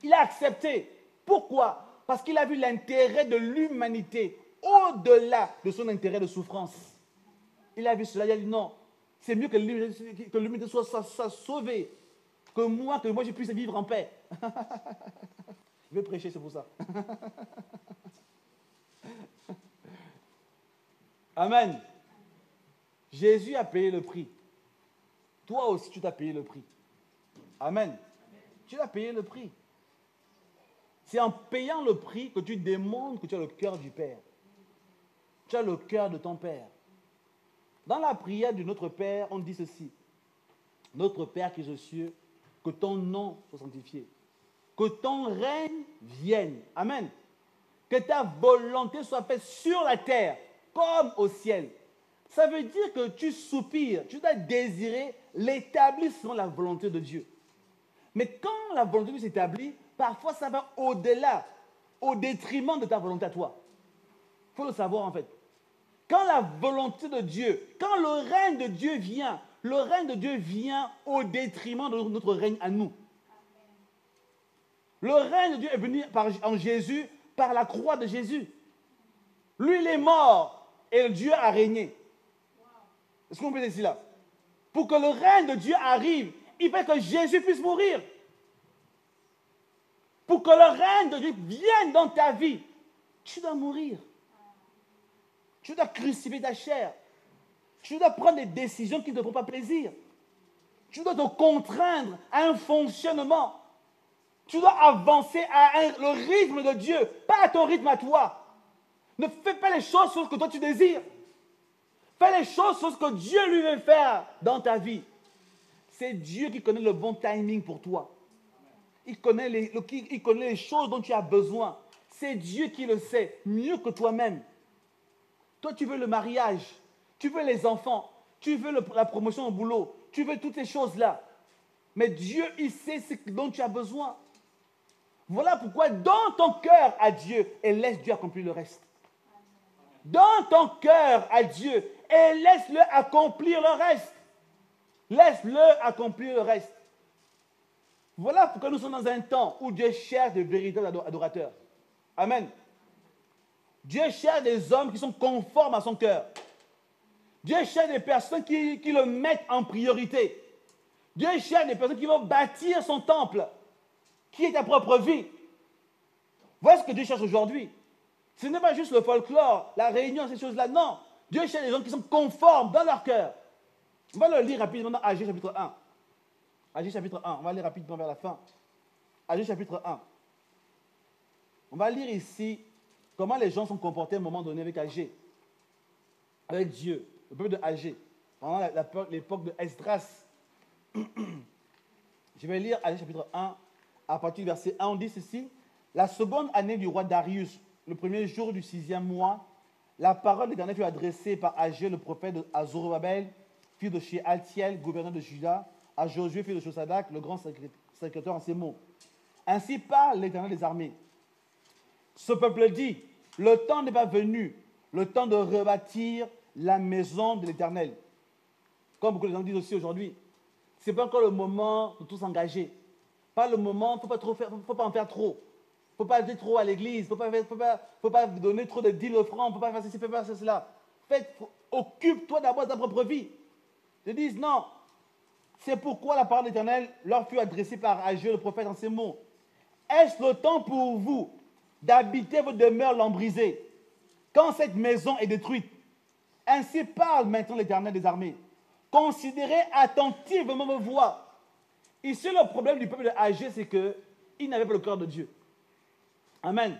Il a accepté. Pourquoi? Parce qu'il a vu l'intérêt de l'humanité au-delà de son intérêt de souffrance. Il a vu cela, il a dit non, c'est mieux que l'humanité soit sauvée que moi je puisse vivre en paix. Je vais prêcher, c'est pour ça. Amen. Jésus a payé le prix. Toi aussi, tu t'as payé le prix. Amen. Tu as payé le prix. C'est en payant le prix que tu démontres que tu as le cœur du Père. Tu as le cœur de ton Père. Dans la prière de notre Père, on dit ceci. Notre Père qui est aux cieux, que ton nom soit sanctifié. Que ton règne vienne. Amen. Que ta volonté soit faite sur la terre comme au ciel. Ça veut dire que tu soupires, tu dois désirer l'établir selon la volonté de Dieu. Mais quand la volonté de Dieu s'établit, parfois ça va au-delà, au détriment de ta volonté à toi. Il faut le savoir en fait. Quand la volonté de Dieu, quand le règne de Dieu vient, le règne de Dieu vient au détriment de notre règne à nous. Le règne de Dieu est venu en Jésus, par la croix de Jésus. Lui, il est mort et Dieu a régné. Est-ce qu'on peut dire cela? Pour que le règne de Dieu arrive, il faut que Jésus puisse mourir. Pour que le règne de Dieu vienne dans ta vie, tu dois mourir. Tu dois crucifier ta chair. Tu dois prendre des décisions qui ne te font pas plaisir. Tu dois te contraindre à un fonctionnement. Tu dois avancer à le rythme de Dieu, pas à ton rythme à toi. Ne fais pas les choses sur ce que toi tu désires. Fais les choses sur ce que Dieu lui veut faire dans ta vie. C'est Dieu qui connaît le bon timing pour toi. Il connaît les choses dont tu as besoin. C'est Dieu qui le sait mieux que toi-même. Toi, tu veux le mariage, tu veux les enfants, tu veux la promotion au boulot, tu veux toutes ces choses-là. Mais Dieu, il sait ce dont tu as besoin. Voilà pourquoi donne ton cœur à Dieu et laisse Dieu accomplir le reste. Donne ton cœur à Dieu et laisse-le accomplir le reste. Laisse-le accomplir le reste. Voilà pourquoi nous sommes dans un temps où Dieu cherche de véritables adorateurs. Amen. Dieu cherche des hommes qui sont conformes à son cœur. Dieu cherche des personnes qui le mettent en priorité. Dieu cherche des personnes qui vont bâtir son temple, qui est ta propre vie. Voilà ce que Dieu cherche aujourd'hui. Ce n'est pas juste le folklore, la réunion, ces choses-là. Non. Dieu cherche des gens qui sont conformes dans leur cœur. On va le lire rapidement dans Agé chapitre 1. Agé chapitre 1. On va lire rapidement vers la fin. Agé chapitre 1. On va lire ici comment les gens sont comportés à un moment donné avec Agé. Avec Dieu. Le peuple de Agé. Pendant l'époque de Esdras. Je vais lire Agé chapitre 1. À partir du verset 1, on dit ceci. La seconde année du roi Darius, le premier jour du 6e mois, la parole de l'Éternel fut adressée par Agé, le prophète, à Zorobabel, fils de Shealtiel, gouverneur de Juda, à Josué, fils de Josadak, le grand sacrificateur, en ces mots. Ainsi parle l'Éternel des armées. Ce peuple dit, le temps n'est pas venu, le temps de rebâtir la maison de l'Éternel. Comme beaucoup de gens disent aussi aujourd'hui, ce n'est pas encore le moment de tout s'engager. Pas le moment, il ne faut pas en faire trop. Il ne faut pas aller trop à l'église, il ne faut pas donner trop de 10 francs, il ne faut pas faire ceci, il ne faut pas faire cela. Occupe-toi d'abord de ta propre vie. Ils disent non. C'est pourquoi la parole de l'Éternel leur fut adressée par Agé le prophète en ces mots. Est-ce le temps pour vous d'habiter vos demeures lambrisées quand cette maison est détruite? Ainsi parle maintenant l'Éternel des armées. Considérez attentivement vos voix. Ici, le problème du peuple de Agé, c'est qu'il n'avait pas le cœur de Dieu. Amen.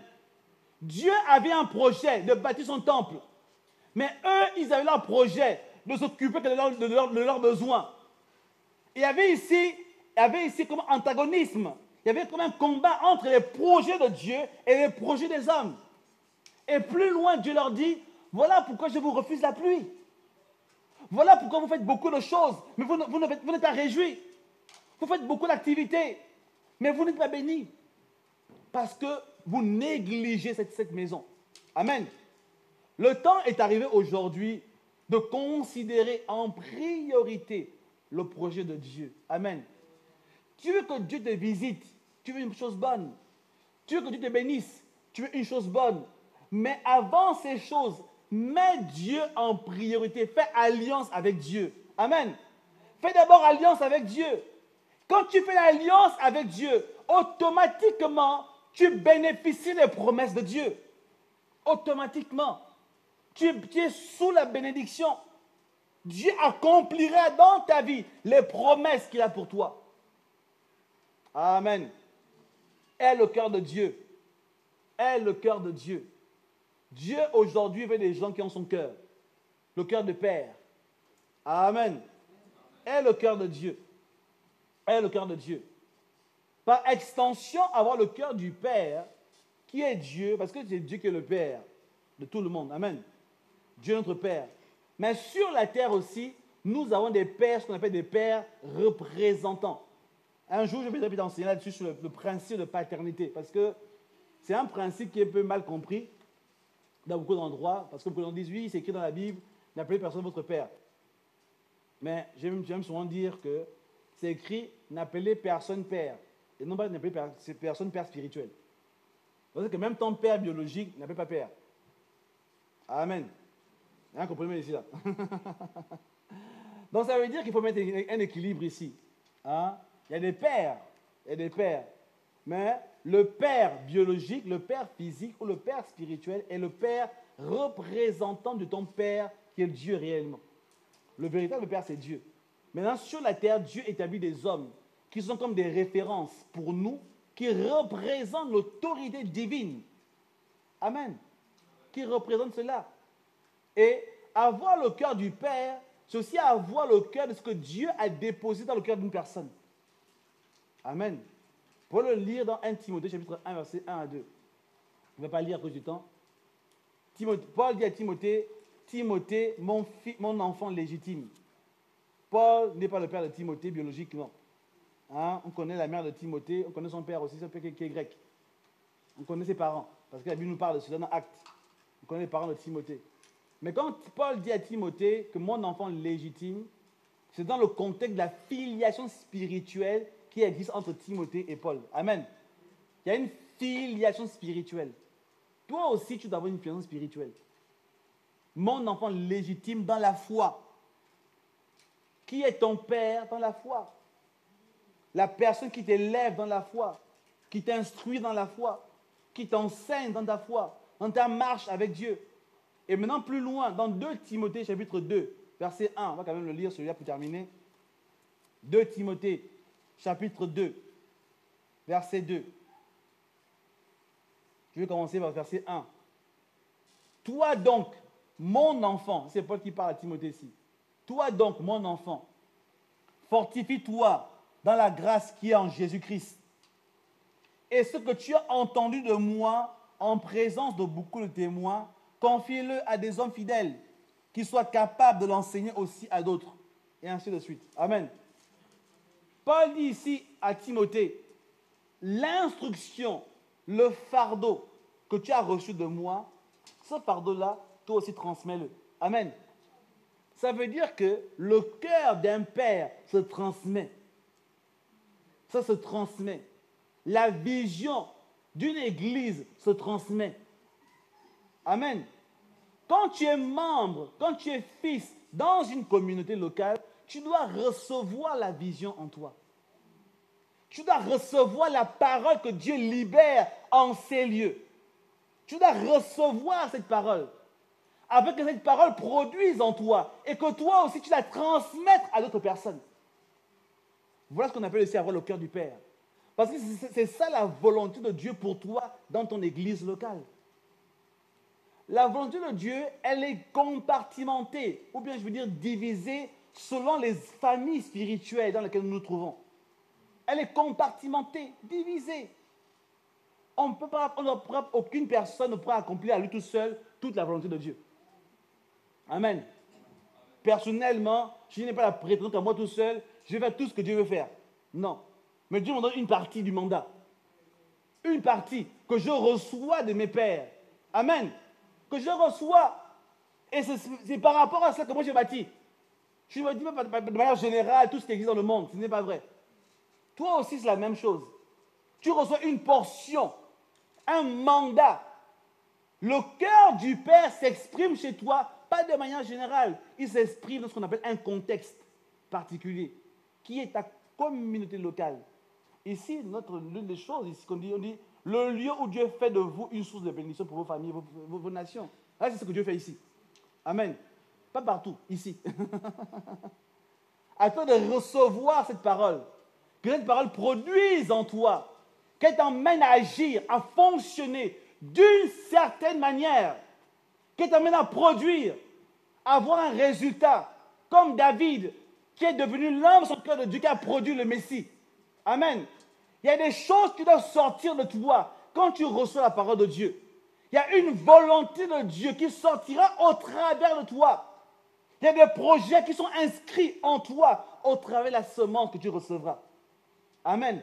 Dieu avait un projet de bâtir son temple. Mais eux, ils avaient leur projet de s'occuper de leurs besoins. Il y avait ici comme antagonisme. Il y avait comme un combat entre les projets de Dieu et les projets des hommes. Et plus loin, Dieu leur dit, voilà pourquoi je vous refuse la pluie. Voilà pourquoi vous faites beaucoup de choses, mais vous n'êtes pas réjouis. Vous faites beaucoup d'activités, mais vous n'êtes pas bénis. Parce que vous négligez cette maison. Amen. Le temps est arrivé aujourd'hui de considérer en priorité le projet de Dieu. Amen. Tu veux que Dieu te visite, tu veux une chose bonne. Tu veux que Dieu te bénisse, tu veux une chose bonne. Mais avant ces choses, mets Dieu en priorité. Fais alliance avec Dieu. Amen. Fais d'abord alliance avec Dieu. Quand tu fais alliance avec Dieu, automatiquement, tu bénéficies des promesses de Dieu. Automatiquement. Tu es sous la bénédiction. Dieu accomplira dans ta vie les promesses qu'il a pour toi. Amen. Aie le cœur de Dieu. Aie le cœur de Dieu. Dieu aujourd'hui veut des gens qui ont son cœur. Le cœur de Père. Amen. Aie le cœur de Dieu. est le cœur de Dieu. Par extension, avoir le cœur du Père, qui est Dieu, parce que c'est Dieu qui est le Père de tout le monde. Amen. Dieu est notre Père. Mais sur la terre aussi, nous avons des pères, ce qu'on appelle des pères représentants. Un jour, je vais peut-être enseigner là-dessus sur le principe de paternité, parce que c'est un principe qui est un peu mal compris dans beaucoup d'endroits, parce que beaucoup de gens disent, oui, c'est écrit dans la Bible, n'appelez personne votre père. Mais j'aime souvent dire que c'est écrit, n'appelez personne père, et non pas n'appelez personne père spirituel. Parce que même ton père biologique n'appelle pas père. Amen. Vous comprenez ici là. Donc ça veut dire qu'il faut mettre un équilibre ici. Hein? Il y a des pères, mais le père biologique, le père physique ou le père spirituel est le père représentant de ton père qui est Dieu réellement. Le véritable père, c'est Dieu. Maintenant, sur la terre, Dieu établit des hommes qui sont comme des références pour nous, qui représentent l'autorité divine. Amen. Qui représentent cela. Et avoir le cœur du Père, c'est aussi avoir le cœur de ce que Dieu a déposé dans le cœur d'une personne. Amen. Pour le lire dans 1 Timothée, chapitre 1, versets 1 à 2. Je ne vais pas lire à cause du temps. Paul dit à Timothée, Timothée, mon enfant légitime. Paul n'est pas le père de Timothée biologiquement. Hein? On connaît la mère de Timothée, on connaît son père aussi, son père qui est grec. On connaît ses parents, parce que la Bible nous parle de cela dans Actes. On connaît les parents de Timothée. Mais quand Paul dit à Timothée que mon enfant légitime, c'est dans le contexte de la filiation spirituelle qui existe entre Timothée et Paul. Amen. Il y a une filiation spirituelle. Toi aussi, tu dois avoir une filiation spirituelle. Mon enfant légitime dans la foi. Qui est ton père dans la foi? La personne qui t'élève dans la foi, qui t'instruit dans la foi, qui t'enseigne dans ta foi, dans ta marche avec Dieu. Et maintenant, plus loin, dans 2 Timothée, chapitre 2, verset 1, on va quand même le lire, celui-là pour terminer. 2 Timothée, chapitre 2, verset 2. Je vais commencer par le verset 1. Toi donc, mon enfant, c'est Paul qui parle à Timothée ici. Toi donc, mon enfant, fortifie-toi dans la grâce qui est en Jésus-Christ. Et ce que tu as entendu de moi en présence de beaucoup de témoins, confie-le à des hommes fidèles qui soient capables de l'enseigner aussi à d'autres. Et ainsi de suite. Amen. Paul dit ici à Timothée, l'instruction, le fardeau que tu as reçu de moi, ce fardeau-là, toi aussi transmets-le. Amen. Ça veut dire que le cœur d'un père se transmet. Ça se transmet. La vision d'une église se transmet. Amen. Quand tu es membre, quand tu es fils dans une communauté locale, tu dois recevoir la vision en toi. Tu dois recevoir la parole que Dieu libère en ces lieux. Tu dois recevoir cette parole. Afin que cette parole produise en toi et que toi aussi tu la transmettes à d'autres personnes. Voilà ce qu'on appelle aussi avoir le cœur du Père. Parce que c'est ça la volonté de Dieu pour toi dans ton église locale. La volonté de Dieu, elle est compartimentée, ou bien je veux dire divisée selon les familles spirituelles dans lesquelles nous nous trouvons. Elle est compartimentée, divisée. Aucune personne ne pourra accomplir à lui tout seul toute la volonté de Dieu. Amen. Personnellement, je n'ai pas la prétention qu'à moi tout seul, je vais faire tout ce que Dieu veut faire. Non. Mais Dieu me donne une partie du mandat. Une partie que je reçois de mes pères. Amen. Que je reçois. Et c'est par rapport à ça que moi j'ai bâti. Je ne me dis pas de manière générale tout ce qui existe dans le monde. Ce n'est pas vrai. Toi aussi, c'est la même chose. Tu reçois une portion, un mandat. Le cœur du Père s'exprime chez toi, pas de manière générale. Il s'exprime dans ce qu'on appelle un contexte particulier, qui est ta communauté locale. Ici, l'une des choses, ici, on dit, le lieu où Dieu fait de vous une source de bénédiction pour vos familles, vos nations. Là, c'est ce que Dieu fait ici. Amen. Pas partout, ici. À toi de recevoir cette parole. Que cette parole produise en toi. Qu'elle t'emmène à agir, à fonctionner d'une certaine manière. Qu'elle t'emmène à produire, à avoir un résultat. Comme David, qui est devenu l'homme sur le cœur de Dieu, qui a produit le Messie. Amen. Il y a des choses qui doivent sortir de toi quand tu reçois la parole de Dieu. Il y a une volonté de Dieu qui sortira au travers de toi. Il y a des projets qui sont inscrits en toi au travers de la semence que tu recevras. Amen.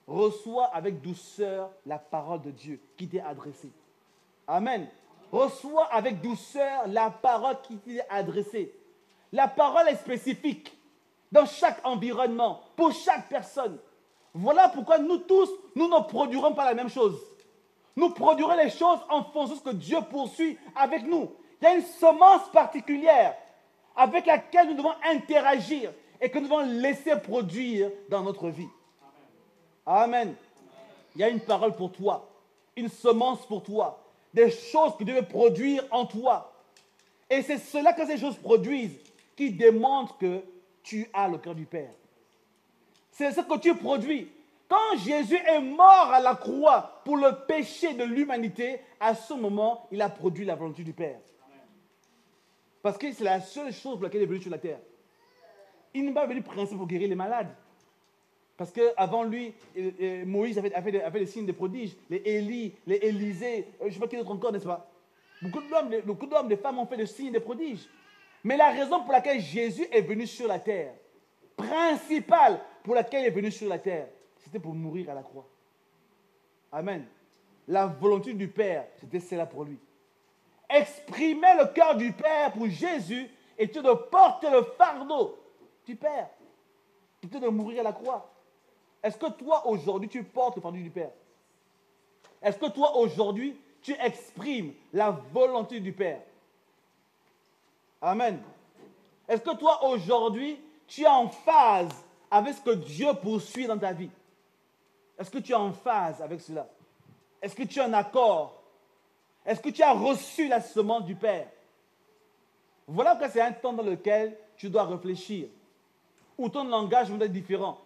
Reçois avec douceur la parole de Dieu qui t'est adressée. Amen. Reçois avec douceur la parole qui t'est adressée. La parole est spécifique dans chaque environnement, pour chaque personne. Voilà pourquoi nous tous, nous ne produirons pas la même chose. Nous produirons les choses en fonction de ce que Dieu poursuit avec nous. Il y a une semence particulière avec laquelle nous devons interagir et que nous devons laisser produire dans notre vie. Amen. Il y a une parole pour toi, une semence pour toi, des choses que Dieu veut produire en toi. Et c'est cela que ces choses produisent qui démontrent que tu as le cœur du Père. C'est ce que tu produis. Quand Jésus est mort à la croix pour le péché de l'humanité, à ce moment, il a produit la volonté du Père. Parce que c'est la seule chose pour laquelle il est venu sur la terre. Il n'est pas venu principe pour guérir les malades. Parce qu'avant lui, Moïse avait des signes de prodiges. Les Élie, les Élisée, je ne sais pas qui d'autre encore, n'est-ce pas? Beaucoup d'hommes, des femmes ont fait des signes de prodiges. Mais la raison pour laquelle Jésus est venu sur la terre, principale pour laquelle il est venu sur la terre, c'était pour mourir à la croix. Amen. La volonté du Père, c'était cela pour lui. Exprimer le cœur du Père pour Jésus était de porter le fardeau du Père. C'était de mourir à la croix. Est-ce que toi, aujourd'hui, tu portes le fardeau du Père? Est-ce que toi, aujourd'hui, tu exprimes la volonté du Père? Amen. Est-ce que toi, aujourd'hui, tu es en phase avec ce que Dieu poursuit dans ta vie? Est-ce que tu es en phase avec cela? Est-ce que tu es en accord? Est-ce que tu as reçu la semence du Père? Voilà que c'est un temps dans lequel tu dois réfléchir. Où ton langage va être différent.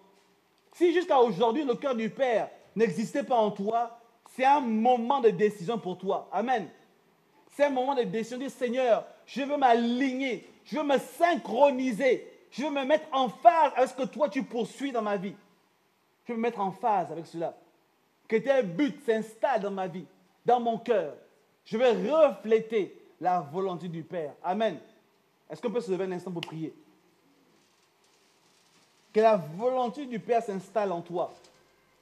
Si jusqu'à aujourd'hui, le cœur du Père n'existait pas en toi, c'est un moment de décision pour toi. Amen. C'est un moment de décision. Dire, Seigneur, je veux m'aligner, je veux me synchroniser, je veux me mettre en phase avec ce que toi tu poursuis dans ma vie. Je veux me mettre en phase avec cela. Que tes buts s'installent dans ma vie, dans mon cœur. Je vais refléter la volonté du Père. Amen. Est-ce qu'on peut se lever un instant pour prier? Que la volonté du Père s'installe en toi.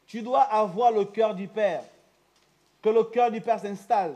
Tu dois avoir le cœur du Père. Que le cœur du Père s'installe.